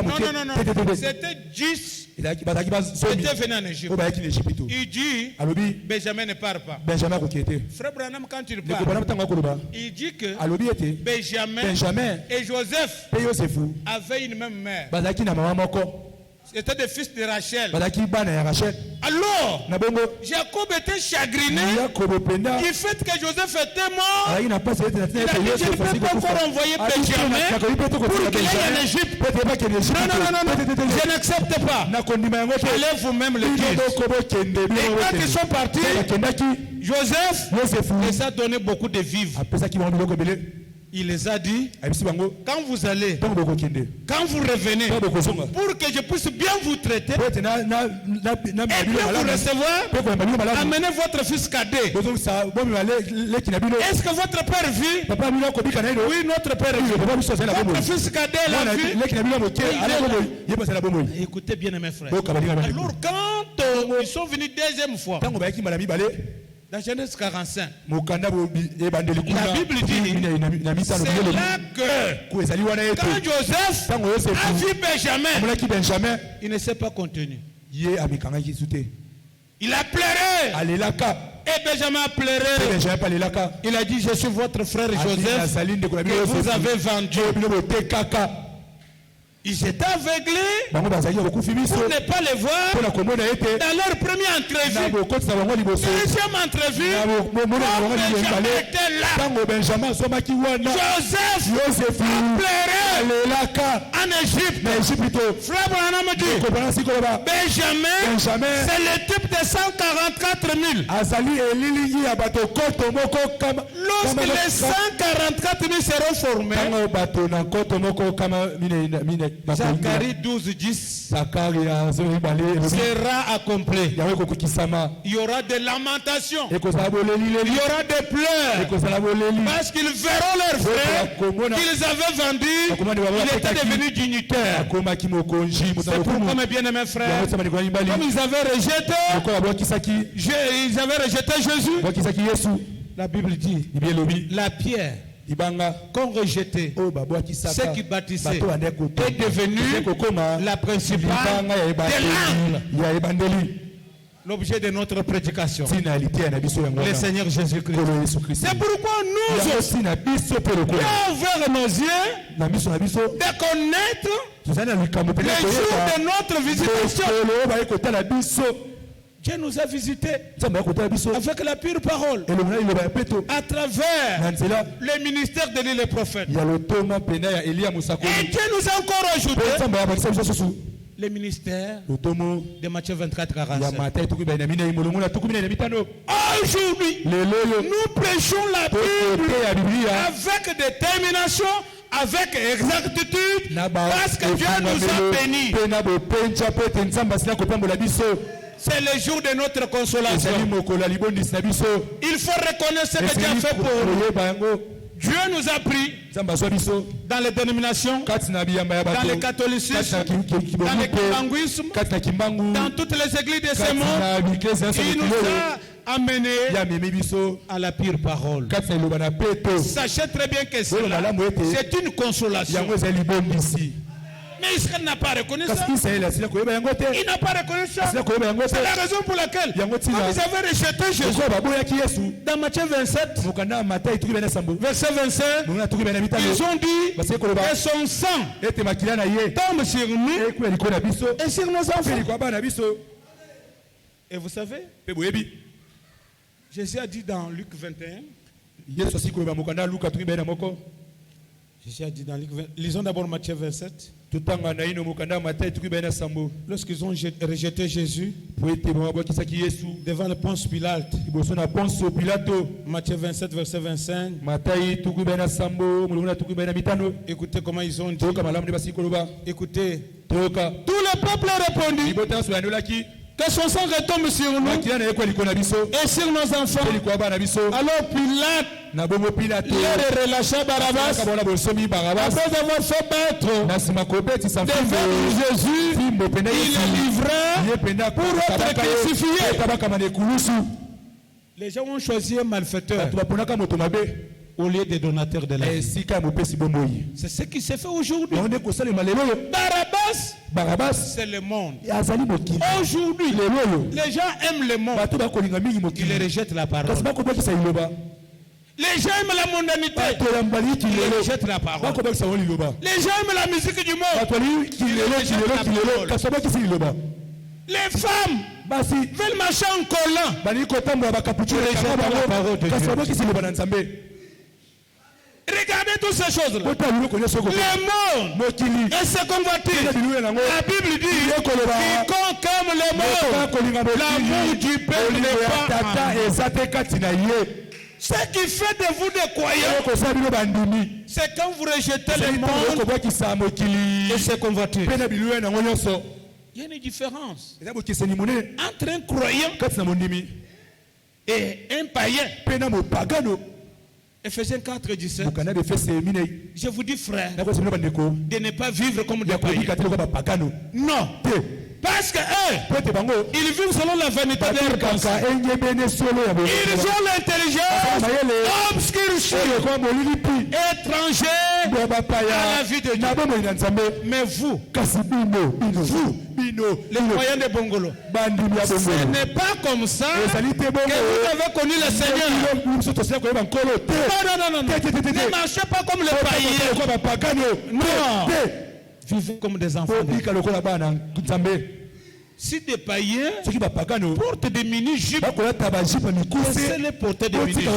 C'était 10. C'était venu en Égypte. Il dit Benjamin ne part pas. Frère Branham, quand il part, il dit que Benjamin et Joseph avaient une même mère. C'était des fils de Rachel. Alors, Jacob était chagriné du fait que Joseph était mort. Il a dit, je ne peux pas encore envoyer Benjamin pour qu'il aille en Égypte. Non, je n'accepte pas. Allez vous-même le dire. Et quand ils sont partis, Joseph les a donné beaucoup de vivres. Il les a dit, quand vous allez, quand vous revenez, pour que je puisse bien vous traiter et bien vous recevoir, amenez votre fils cadet. Est-ce que votre père vit? Oui, notre père vit. Votre fils cadet l'a vu. Écoutez bien mes frères. Alors quand ils sont venus deuxième fois, dans Genèse 45, la Bible dit, c'est là que quand Joseph a vu Benjamin, il ne s'est pas contenu. Il a pleuré. Et Benjamin a pleuré. Il a dit, je suis votre frère Joseph que vous avez vendu. Ils étaient aveuglés pour ne pas les voir dans leur première entrevue. Deuxième entrevue, Benjamin était là. Joseph a pleuré en Égypte. Frère Branham dit, Benjamin, c'est le type de 144 000. Lorsque les 144 000 seront formés, Zacharie 12:10 sera accompli. Il y aura des lamentations. Il y aura des pleurs. Parce qu'ils verront leurs frères qu'ils avaient vendus. Il était devenu dignitaire. C'est pourquoi mes bien-aimés frères, comme ils avaient rejeté Jésus, la Bible dit, la pierre qu'on rejetait, ceux qui bâtissaient, est devenu la principale des lampes. L'objet de notre prédication, le Seigneur Jésus-Christ. C'est pourquoi nous aussi, ouvrir nos yeux, de connaître le jour de notre visitation. Dieu nous a visités avec la pure parole, à travers le ministère de l'île prophète. Et Dieu nous a encore ajouté le ministère de Matthieu 24:45. Aujourd'hui, nous prêchons la Bible avec détermination, avec exactitude, parce que Dieu nous a bénis. C'est le jour de notre consolation. Il faut reconnaître ce que Dieu a fait pour nous. Dieu nous a pris dans les dénominations, dans le catholicisme, dans le kimbanguisme, dans toutes les églises de ce monde. Il nous a amenés à la pure parole. Sachez très bien que c'est une consolation. Mais Israël n'a pas reconnu ça. Il n'a pas reconnu ça. C'est la raison pour laquelle, quand ils avaient rejeté Jésus, dans Matthieu 27, verset 25, ils ont dit que son sang tombe sur nous et sur nos enfants. Et vous savez, Jésus a dit dans Luc 21, Jésus a dit dans Luc 21, lisons d'abord Matthieu 27. Lorsqu'ils ont rejeté Jésus devant le Ponce Pilate, Matthieu 27, verset 25, écoutez comment ils ont dit. Écoutez, tout le peuple a répondu que son sang retombe sur nous et sur nos enfants. Alors Pilate leur relâcha Barabbas après avoir fait battre devant Jésus. Il le livra pour être crucifié. Les gens ont choisi un malfaiteur au lieu des donateurs de la vie. C'est ce qui s'est fait aujourd'hui. Barabbas, c'est le monde. Aujourd'hui, les gens aiment le monde. Ils rejettent la parole. Les gens aiment la mondanité. Ils rejettent la parole. Les gens aiment la musique du monde. Ils rejettent la parole. Les femmes veulent marcher en collant. Ils rejettent la parole de Dieu. Regardez toutes ces choses-là. Le monde et ses convoitises. La Bible dit quiconque aime le monde, l'amour du peuple n'est pas en lui. Ce qui fait de vous des croyants, c'est quand vous rejetez le monde et ses convoitises. Il y a une différence entre un croyant et un païen. Ephésiens 4, 17. Je vous dis, frère, de ne pas vivre comme des païens. Non. Parce que eux, ils vivent selon la vanité de leur pensée. Ils ont l'intelligence obscurcie, étranger à la vie de Dieu. Mais vous, les croyants de Bongolo, ce n'est pas comme ça que vous avez connu le Seigneur. Non. Ne marchez pas comme les païens. Non. Vivez comme des enfants. Si des païens portent des mini-jupes, laissez-les porter des mini-jupes.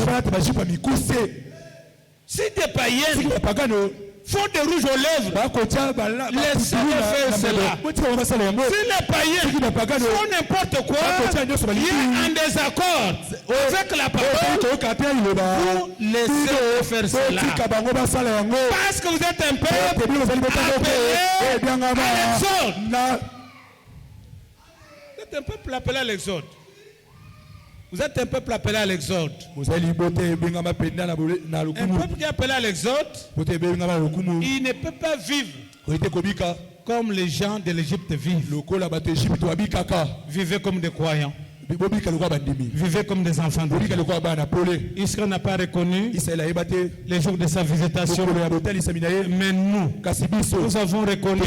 Si des païens font des rouges aux lèvres, laissez-les faire cela. Si les païens font n'importe quoi, il y a un désaccord avec la parole, vous laissez faire cela. Parce que vous êtes un peuple appelé à l'exode. Vous êtes un peuple appelé à l'exode. Vous êtes un peuple appelé à l'exode. Un peuple qui est appelé à l'exode, il ne peut pas vivre comme les gens de l'Égypte vivent. Vivez comme des croyants. Vivez comme des enfants de Dieu. Israël n'a pas reconnu les jours de sa visitation. Mais nous avons reconnu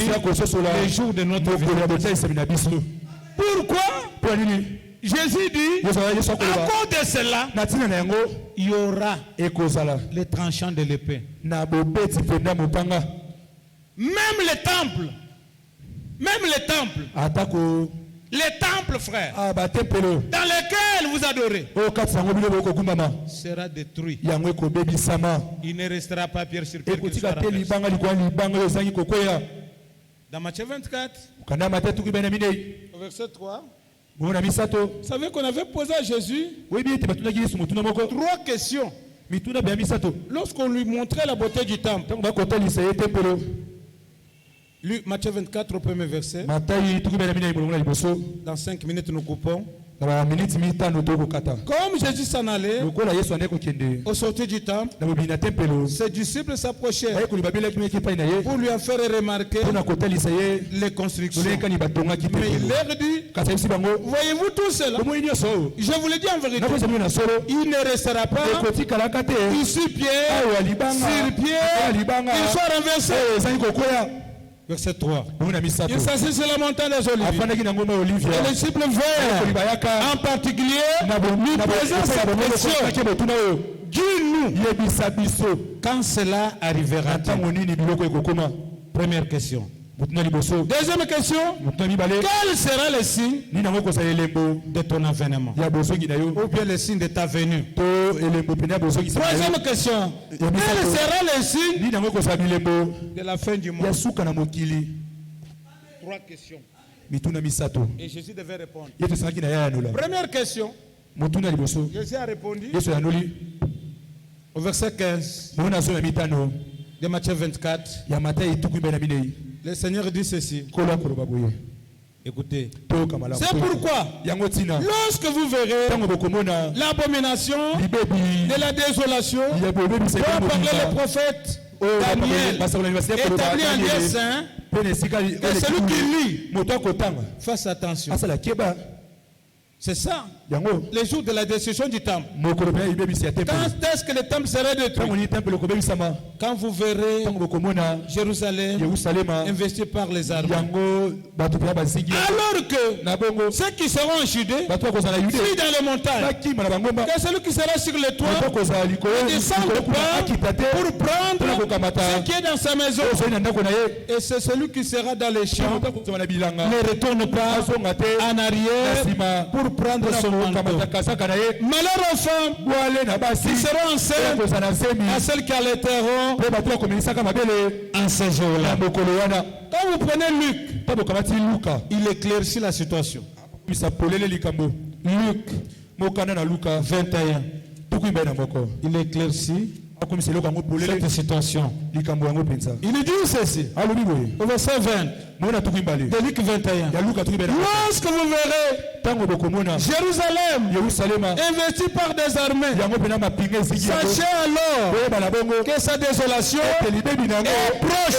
les jours de notre visitation. Pourquoi? Jésus dit, à cause de cela, il y aura les tranchants de l'épée. Même les temples, frères, dans lesquels vous adorez, sera détruit. Il ne restera pas pierre sur pierre qui sera rabaissé. Dans Matthieu 24, verset 3, vous savez qu'on avait posé à Jésus 3 questions lorsqu'on lui montrait la beauté du temple. Matthieu 24 au premier verset. Dans 5 minutes nous coupons. Comme Jésus s'en allait, au sortir du temple, ses disciples s'approchèrent pour lui en faire remarquer les constructions. Mais il leur dit, voyez-vous tout cela? Je vous le dis en vérité, il ne restera pas ici pied sur pied, il soit renversé. Verset 3. Il s'agit sur la montagne des Oliviers. Et les disciples vinrent en particulier lui poser cette question. Dis-nous quand cela arrivera. Première question. Deuxième question. Quel sera le signe de ton avènement? Ou bien le signe de ta venue? Troisième question. Quel sera le signe de la fin du monde? Trois questions. Et Jésus devait répondre. Première question. Jésus a répondu au verset 15 de Matthieu 24. Le Seigneur dit ceci. Écoutez. C'est pourquoi, lorsque vous verrez l'abomination de la désolation dont parlait le prophète Daniel, établi en Dieu saint, que celui qui lit fasse attention. C'est ça, les jours de la destruction du temple. Quand est-ce que le temple sera détruit? Quand vous verrez Jérusalem investi par les armées. Alors que ceux qui seront en Judée, dans les montagnes, que celui qui sera sur le toit ne descende pas pour prendre ce qui est dans sa maison. Et c'est celui qui sera dans les champs ne retourne pas en arrière pour prendre son manteau. Malheur aux femmes qui seront enceintes, à celles qui allaiteront en ces jours-là. Quand vous prenez Luc, il éclaircit la situation. Luc 21, il éclaircit cette situation. Il dit ceci au verset 20 de Luc 21. Lorsque vous verrez Jérusalem investi par des armées, sachez alors que sa désolation est proche.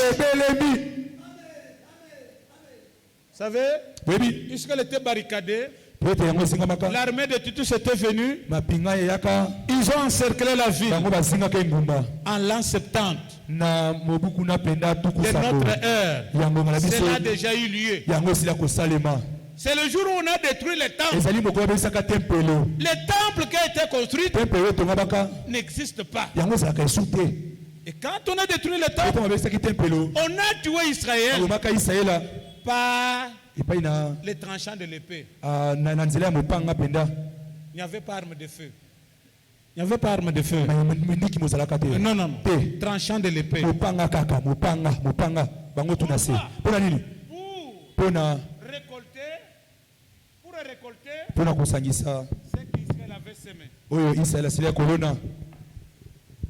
Vous savez, puisqu'elle était barricadée, l'armée de Titus était venue. Ils ont encerclé la ville en l'an 70 de notre ère. Cela a déjà eu lieu. C'est le jour où on a détruit le temple. Le temple qui a été construit n'existe pas. Et quand on a détruit le temple, on a tué Israël par les tranchants de l'épée. Il n'y avait pas arme de feu. Il n'y avait pas arme de feu. Non, non. Tranchant de l'épée. Pour récolter ce qu'Israël avait semé.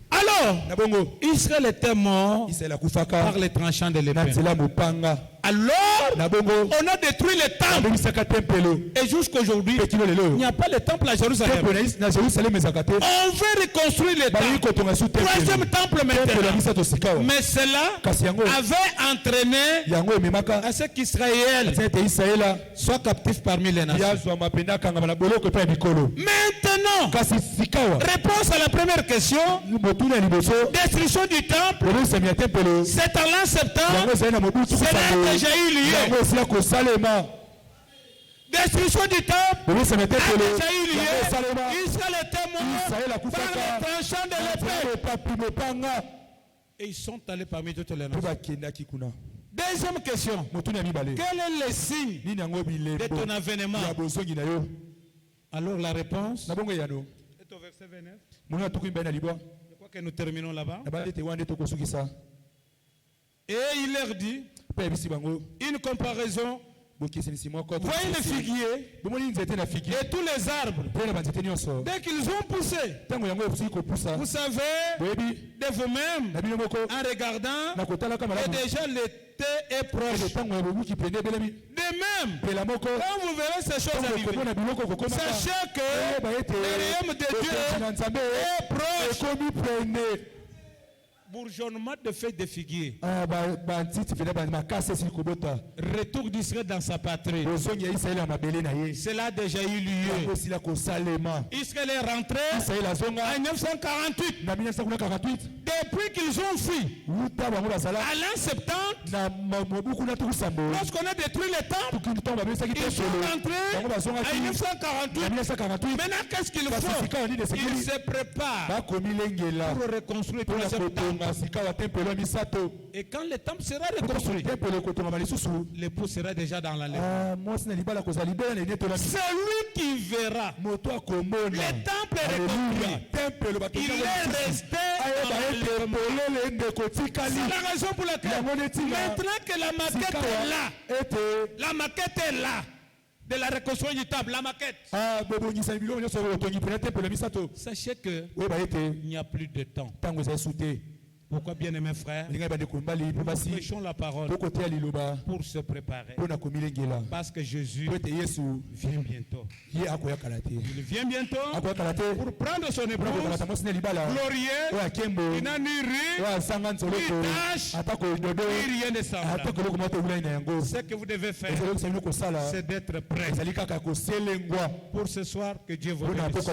Alors, Israël était mort par les tranchants de l'épée. Alors, on a détruit le temple. Et jusqu'aujourd'hui, il n'y a pas de temple à Jérusalem. On veut reconstruire le temple. Troisième temple maintenant. Mais cela avait entraîné à ce qu'Israël soit captif parmi les nations. Maintenant, réponse à la première question. Destruction du temple. C'est en l'an 70. Cela déjà eu lieu. Destruction du temple a déjà eu lieu. Israël était mort par les tranchants de l'épée. Et ils sont allés parmi toutes les nations. Deuxième question. Quel est le signe de ton avènement? Alors la réponse est au verset 29. Je crois que nous terminons là-bas. Et il leur dit une comparaison. Voyez le figuier et tous les arbres. Dès qu'ils ont poussé, vous savez de vous-même, en regardant, et déjà l'été est proche. De même, quand vous verrez ces choses arriver, sachez que le royaume de Dieu est proche. bourgeonnement de feuilles de figuier. Retour d'Israël dans sa patrie. Cela a déjà eu lieu. Israël est rentré en 1948. Depuis qu'ils ont fui, à l'an 70, lorsqu'on a détruit les temples, ils sont rentrés en 1948. Maintenant, qu'est-ce qu'il faut? Ils se préparent pour reconstruire tout le temple. Et quand le temple sera reconstruit, l'époux sera déjà dans la lèvre. C'est lui qui verra. Le temple est reconstruit. Il est resté. C'est la raison pour laquelle maintenant que la maquette est là, de la reconstruction du temple, la maquette. Sachez qu'il n'y a plus de temps. Pourquoi, bien-aimés frères, nous prêchons la parole pour se préparer. Parce que Jésus vient bientôt. Il vient bientôt pour prendre son épouse glorieux, qui n'a ni rire, ni tâche, ni rien de semblable. Ce que vous devez faire, c'est d'être prêt pour ce soir. Que Dieu vous bénisse.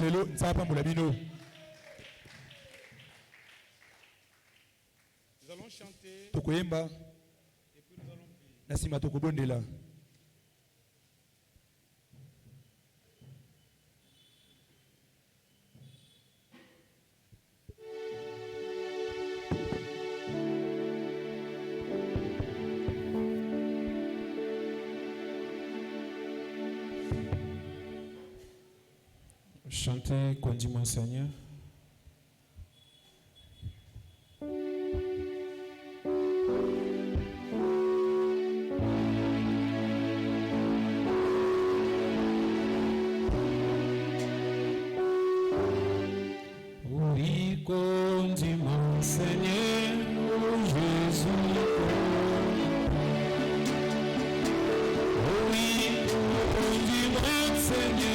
Nous allons chanter. Et puis nous allons prier. Chantez, conduis-moi Seigneur. Oui, conduis-moi Seigneur, oh Jésus. Oui, conduis-moi Seigneur.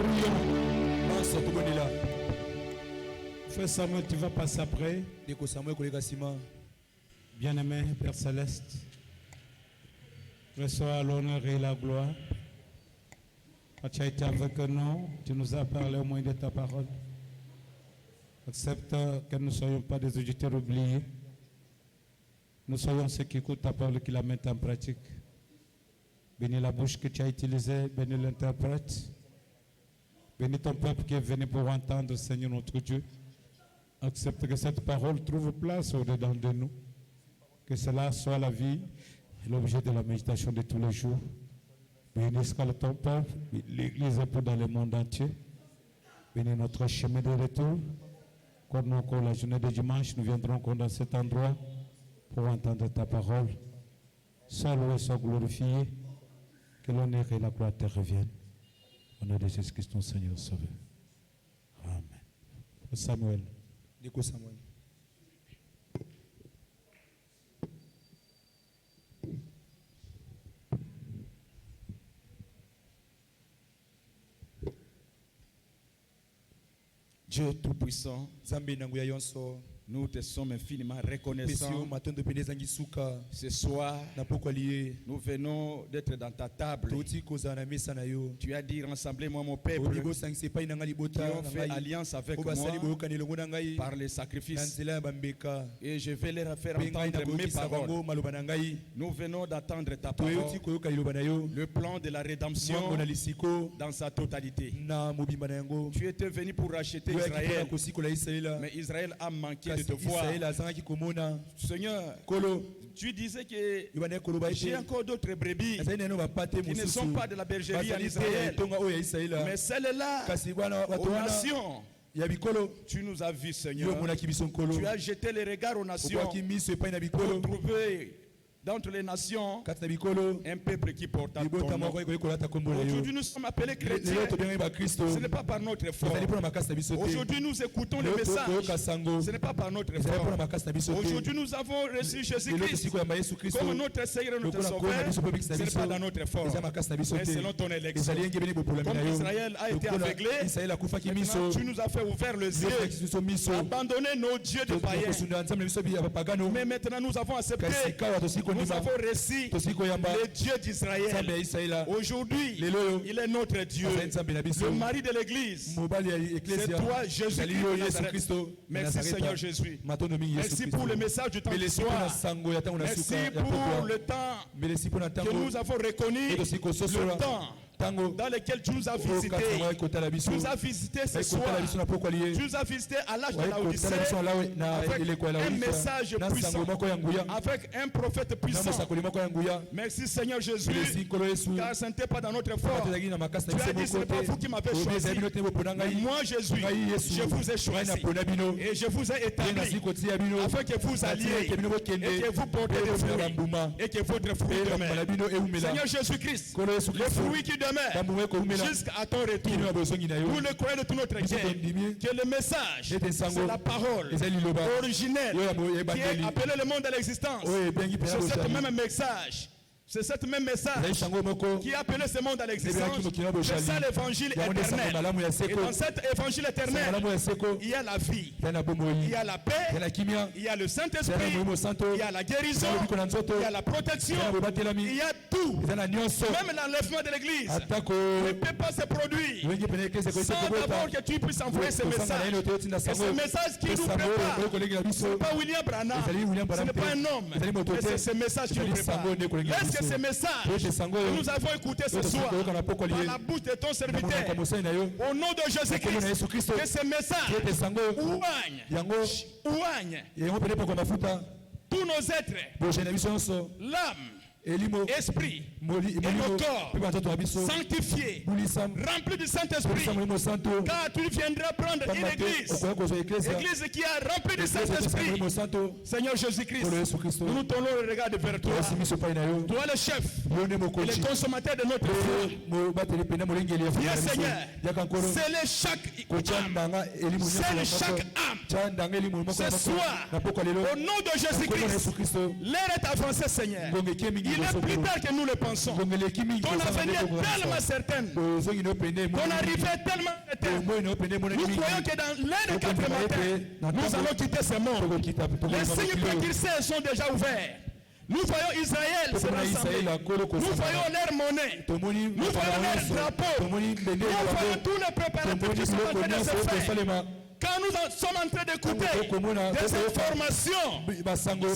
Prions. Frère Samuel, tu vas passer après. Bien-aimé Père Céleste, reçois l'honneur et la gloire. Tu as été avec nous, tu nous as parlé au moins de ta parole. Accepte que nous ne soyons pas des auditeurs oubliés. Nous soyons ceux qui écoutent ta parole et qui la mettent en pratique. Bénis la bouche que tu as utilisée, bénis l'interprète. Bénis ton peuple qui est venu pour entendre, Seigneur notre Dieu. Accepte que cette parole trouve place au-dedans de nous. Que cela soit la vie et l'objet de la méditation de tous les jours. Bénis ton peuple, l'Église pour dans le monde entier. Bénis notre chemin de retour. Comme encore la journée de dimanche, nous viendrons encore dans cet endroit pour entendre ta parole. Sois loué, sois glorifié. Que l'honneur et la gloire te reviennent. Au nom de Jésus-Christ, ton Seigneur Sauveur. Amen. Samuel. Nico Samuel. Dieu Tout-Puissant, nous te sommes infiniment reconnaissants. Ce soir, nous venons d'être dans ta table. Tu as dit, rassemblez-moi mon peuple qui ont fait alliance avec moi par les sacrifices. Et je vais leur faire entendre mes paroles. Nous venons d'attendre ta parole, le plan de la rédemption dans sa totalité. Tu étais venu pour racheter Israël, mais Israël a manqué de te voir. Seigneur, tu disais que j'ai encore d'autres brebis qui ne sont pas de la bergerie en Israël, mais celles-là, aux nations, tu nous as vus, Seigneur. Tu as jeté les regards aux nations pour trouver d'entre les nations un peuple qui porte ton nom. Aujourd'hui nous sommes appelés chrétiens. Ce n'est pas par notre effort. Aujourd'hui nous écoutons le message. Ce n'est pas par notre effort. Aujourd'hui nous avons reçu Jésus-Christ comme notre Seigneur et notre Sauveur. Ce n'est pas dans notre effort, mais selon ton élection. Comme Israël a été aveuglé, maintenant tu nous as fait ouvrir les yeux, abandonner nos dieux de païens. Mais maintenant nous avons accepté. Nous avons reçu le Dieu d'Israël. Aujourd'hui, il est notre Dieu. Le mari de l'Église, c'est toi, Jésus-Christ. Merci Seigneur Jésus. Merci pour le message du temps du soir. Merci pour le temps que nous avons reconnu, le temps dans lequel tu nous as visité. Tu nous as visité ce soir. Tu nous as visité à l'âge de la Odyssée avec un message puissant, avec un prophète puissant. Merci Seigneur Jésus, car ce n'était pas dans notre effort. Tu as dit, ce n'est pas vous qui m'avez choisi, mais moi Jésus, je vous ai choisi et je vous ai établi afin que vous alliez et que vous portez des fruits et que votre fruit demeure. Seigneur Jésus-Christ, le fruit qui demeure jusqu'à ton retour. Nous le croyons de tout notre cœur que le message, c'est la parole originelle qui est appelée le monde à l'existence. C'est ce même message. C'est ce même message qui a appelé ce monde à l'existence. C'est ça l'évangile éternel. Et dans cet évangile éternel, il y a la vie, il y a la paix, il y a le Saint-Esprit, il y a la guérison, il y a la protection, il y a tout. Même l'enlèvement de l'Église ne peut pas se produire sans d'abord que tu puisses envoyer ce message. Et ce message qui nous prépare, ce n'est pas William Branham, ce n'est pas un homme, mais c'est ce message qui nous prépare. Est-ce que ce message que nous avons écouté ce soir par la bouche de ton serviteur, au nom de Jésus-Christ, que ce message ouagne tous nos êtres, l'âme, esprit et nos corps sanctifiés, remplis du Saint-Esprit, car tu viendras prendre une église qui est remplie du Saint-Esprit. Seigneur Jésus-Christ, nous nous tournons le regard vers toi. Toi le chef et le consommateur de notre foi. Viens Seigneur, scellez chaque âme ce soir au nom de Jésus-Christ. L'heure est avancée Seigneur. Il est plus tard que nous le pensons. Ton avenir est tellement certain. Ton arrivée est tellement certaine. Nous croyons que dans l'un des 4 matins, nous allons quitter ce monde. Les signes précurseurs sont déjà ouverts. Nous voyons Israël se rassembler. Nous voyons leur monnaie. Nous voyons leur drapeau. Nous voyons tous les préparatifs qui sont en train de se faire. Quand nous sommes en train d'écouter des informations,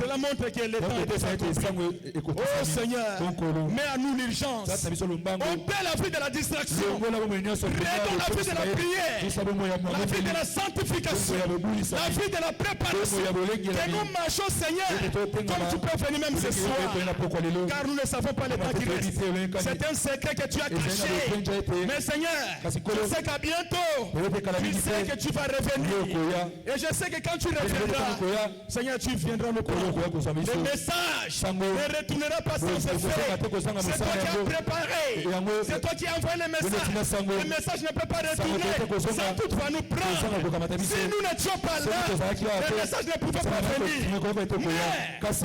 cela montre que le temps est déjà accompli. Oh Seigneur, mets à nous l'urgence. Ôtez la vie de la distraction. Rédons la vie de la prière. La vie de la sanctification. La vie de la préparation. Que nous marchons, Seigneur, comme tu peux venir même ce soir. Car nous ne savons pas le temps qui reste. C'est un secret que tu as caché. Mais Seigneur, je sais qu'à bientôt, tu sais que tu vas revenir. Et je sais que quand tu reviendras, Seigneur, tu viendras nous prendre. Le message ne retournera pas sans effet. C'est toi qui as préparé. C'est toi qui as envoyé le message. Le message ne peut pas retourner. Ça tout va nous prendre. Si nous n'étions pas là, le message ne pouvait pas venir. Mais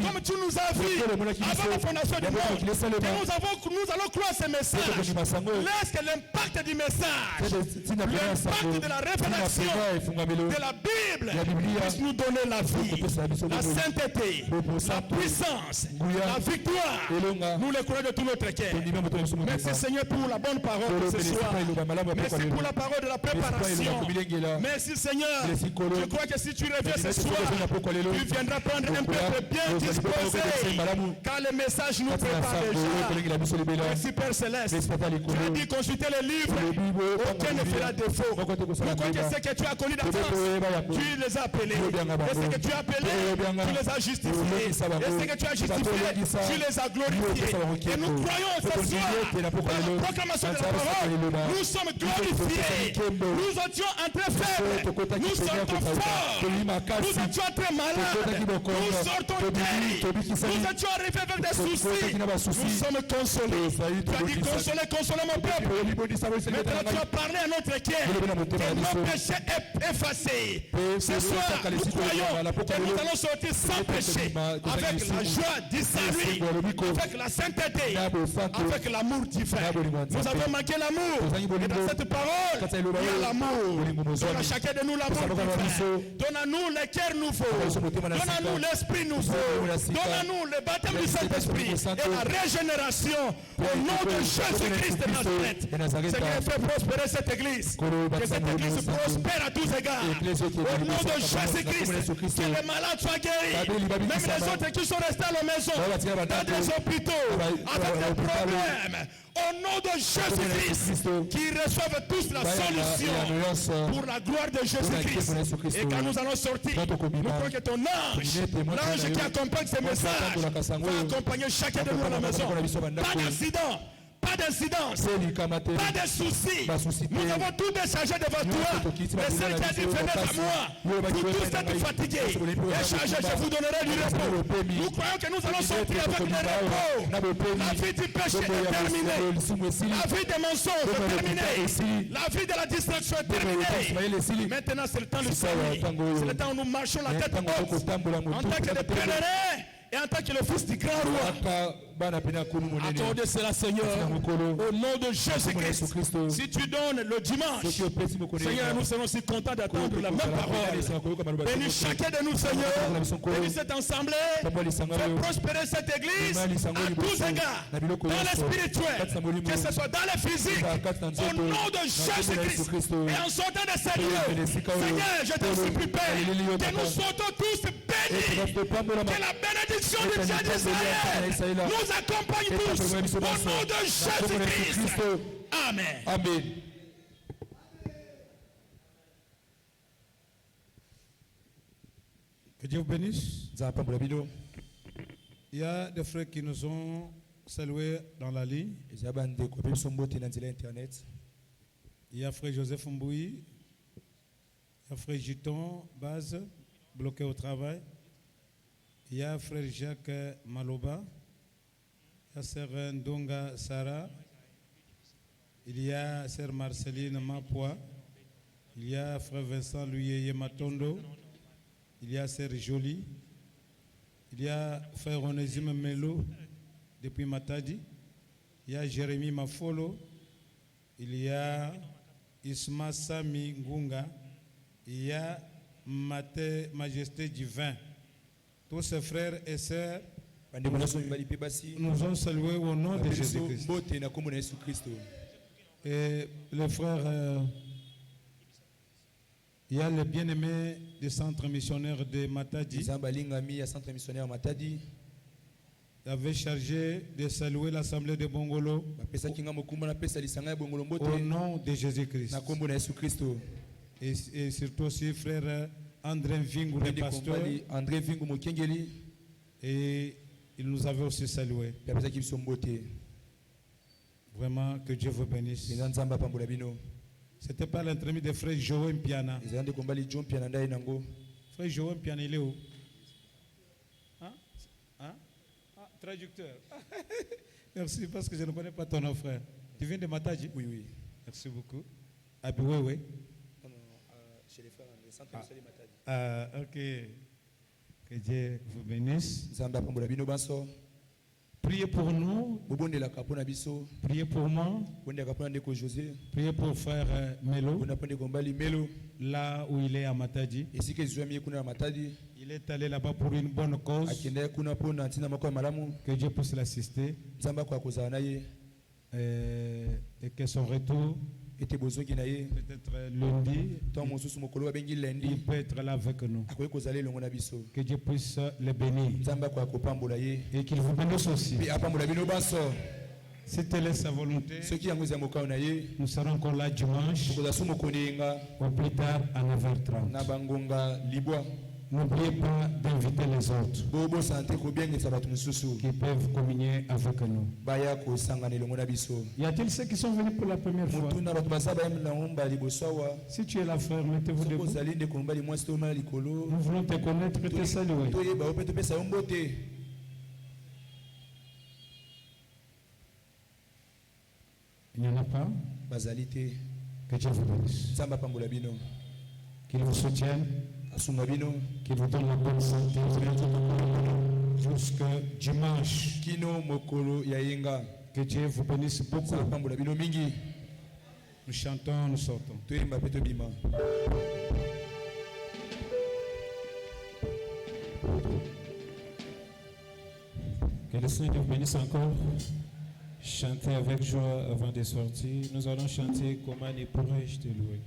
comme tu nous as vu avant la fondation du monde, nous allons croire ce message. Laisse que l'impact du message, l'impact de la révélation de la Bible puisse nous donner la vie, la sainteté, la puissance, la victoire. Nous le croyons de tout notre cœur. Merci Seigneur pour la bonne parole de ce soir. Merci pour la parole de la préparation. Merci Seigneur. Je crois que si tu reviens ce soir, tu viendras prendre un peuple bien disposé, car le message nous prépare déjà. Merci Père Céleste. Tu as dit consulter les livres, aucun ne fera défaut. Nous croyons que ce que tu as connu d'avance, tu les as appelés. Et ce que tu as appelé, tu les as justifiés. Et ce que tu as justifié, tu les as glorifiés. Et nous croyons ce soir, par la proclamation de la parole, nous sommes glorifiés. Nous étions en très faibles. Nous sortons forts. Nous étions très malades. Nous sortons guéris. Nous étions arrivés avec des soucis. Nous sommes consolés. Tu as dit consolez mon peuple. Maintenant tu as parlé à notre cœur. Que nos péchés effacés. Ce soir, nous croyons que nous allons sortir sans péché, avec la joie du salut, avec la sainteté, avec l'amour divin. Nous avons manqué l'amour. Et dans cette parole, il y a l'amour. Donne à chacun de nous l'amour divin. Donne à nous le cœur nouveau. Donne à nous l'esprit nouveau. Donne à nous le baptême du Saint-Esprit et la régénération au nom de Jésus-Christ de Nazareth. Seigneur, fais prospérer cette église. Que cette église prospère à tous égards. Au nom de Jésus-Christ, que les malades soient guéris. Même les autres qui sont restés à la maison, dans des hôpitaux, avec des problèmes. Au nom de Jésus-Christ, qui reçoivent tous la solution pour la gloire de Jésus-Christ. Et quand nous allons sortir, nous croyons que ton l'ange qui accompagne ces messages, va accompagner chacun de nous à la maison. Pas d'accident. Pas d'incidence, pas de soucis. Nous avons tout déchargé devant toi. Et celle qui a dit venez à moi, vous tous êtes fatigués et chargés, je vous donnerai du repos. Nous croyons que nous allons sortir avec le repos. La vie du péché est terminée. La vie des mensonges est terminée. La vie de la distraction est terminée. Maintenant c'est le temps du salut. C'est le temps où nous marchons la tête haute en tant que des pèlerins et en tant que le fils du grand roi. Accordez cela, Seigneur, au nom de Jésus-Christ. Si tu donnes le dimanche, Seigneur, nous serons si contents d'attendre la même parole. Bénis chacun de nous, Seigneur. Bénis cette assemblée. Fais prospérer cette église à tous égards, dans le spirituel, que ce soit dans le physique, au nom de Jésus-Christ. Et en sortant de cette lieu, Seigneur, je te supplie, Père, que nous sortons tous bénis, que la bénédiction du Dieu d'Israël nous accompagne tous au nom de Jésus-Christ. Amen. Amen. Que Dieu vous bénisse. Il y a des frères qui nous ont salués dans la ligne. Il y a frère Joseph Mboui. Il y a frère Giton Base, bloqué au travail. Il y a frère Jacques Maloba. Il y a sœur Ndonga Sarah. Il y a sœur Marceline Mapua. Il y a frère Vincent Luyeye Matondo. Il y a sœur Jolie. Il y a frère Onésime Melo. depuis Matadi. Il y a Jérémy Mafolo. Il y a Isma Sami Ngunga. Il y a Majesté Divin. Tous ces frères et sœurs nous ont salué au nom de Jésus-Christ. Et le frère, il y a le bien-aimé du centre missionnaire de Matadi. Il avait chargé de saluer l'assemblée de Bongolo au nom de Jésus-Christ. Et surtout aussi frère André Vingu, le pasteur. Et il nous avait aussi salué. Vraiment, que Dieu vous bénisse. C'était par l'intermédiaire de frère Joël Mpiana. Frère Joël Mpiana, il est où? Hein? Hein? Ah, traducteur. Merci, parce que je ne connais pas ton nom, frère. Tu viens de Matadi? Oui, oui. Merci beaucoup. Ah, oui, oui. Non, chez les frères, les centres de Matadi. Ah, ok. Que Dieu vous bénisse. Priez pour nous. Priez pour moi. Priez pour frère Melo. Là où il est à Matadi. Il est allé là-bas pour une bonne cause. Que Dieu puisse l'assister. Et que son retour, peut-être lundi, il peut être là avec nous. Que Dieu puisse le bénir. Et qu'il vous bénisse aussi. Si telle est sa volonté, nous serons encore là dimanche, ou plus tard à 9h30. N'oubliez pas d'inviter les autres qui peuvent communier avec nous. Y a-t-il ceux qui sont venus pour la première fois? Si tu es là, frère, mettez-vous debout. Nous voulons te connaître et te saluer. Il n'y en a pas? Que Dieu vous bénisse. Qu'il vous soutienne. Qu'il vous donne la bonne santé jusqu'à dimanche. Que Dieu vous bénisse beaucoup. Nous chantons, nous sortons. Que le Seigneur vous bénisse encore. Chantez avec joie avant de sortir. Nous allons chanter comment ne pourrais-je te louer.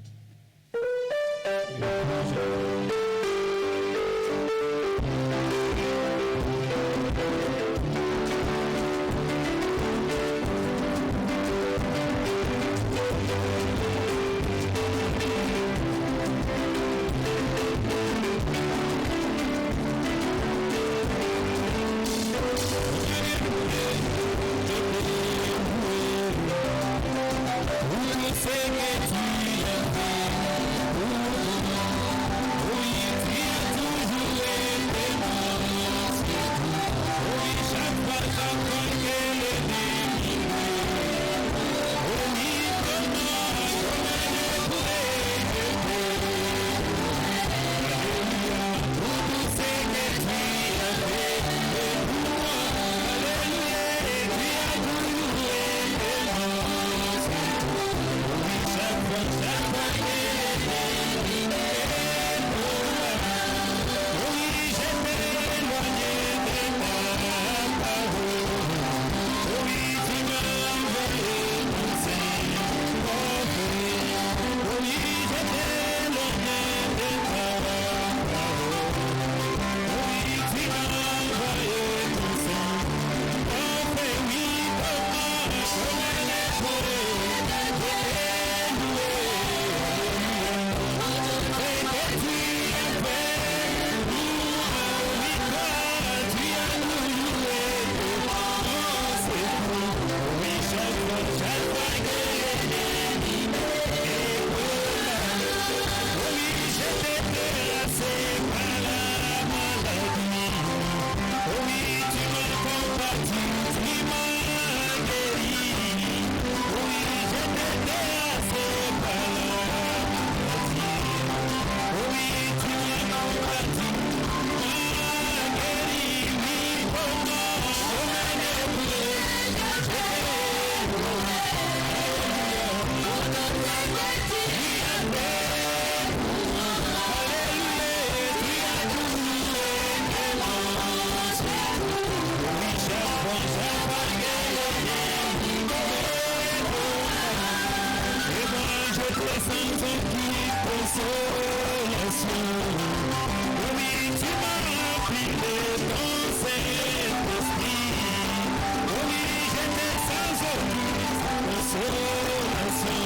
consolation. Oui, tu m'as rempli de ton Saint-Esprit. Oui, j'étais sans aucune consolation.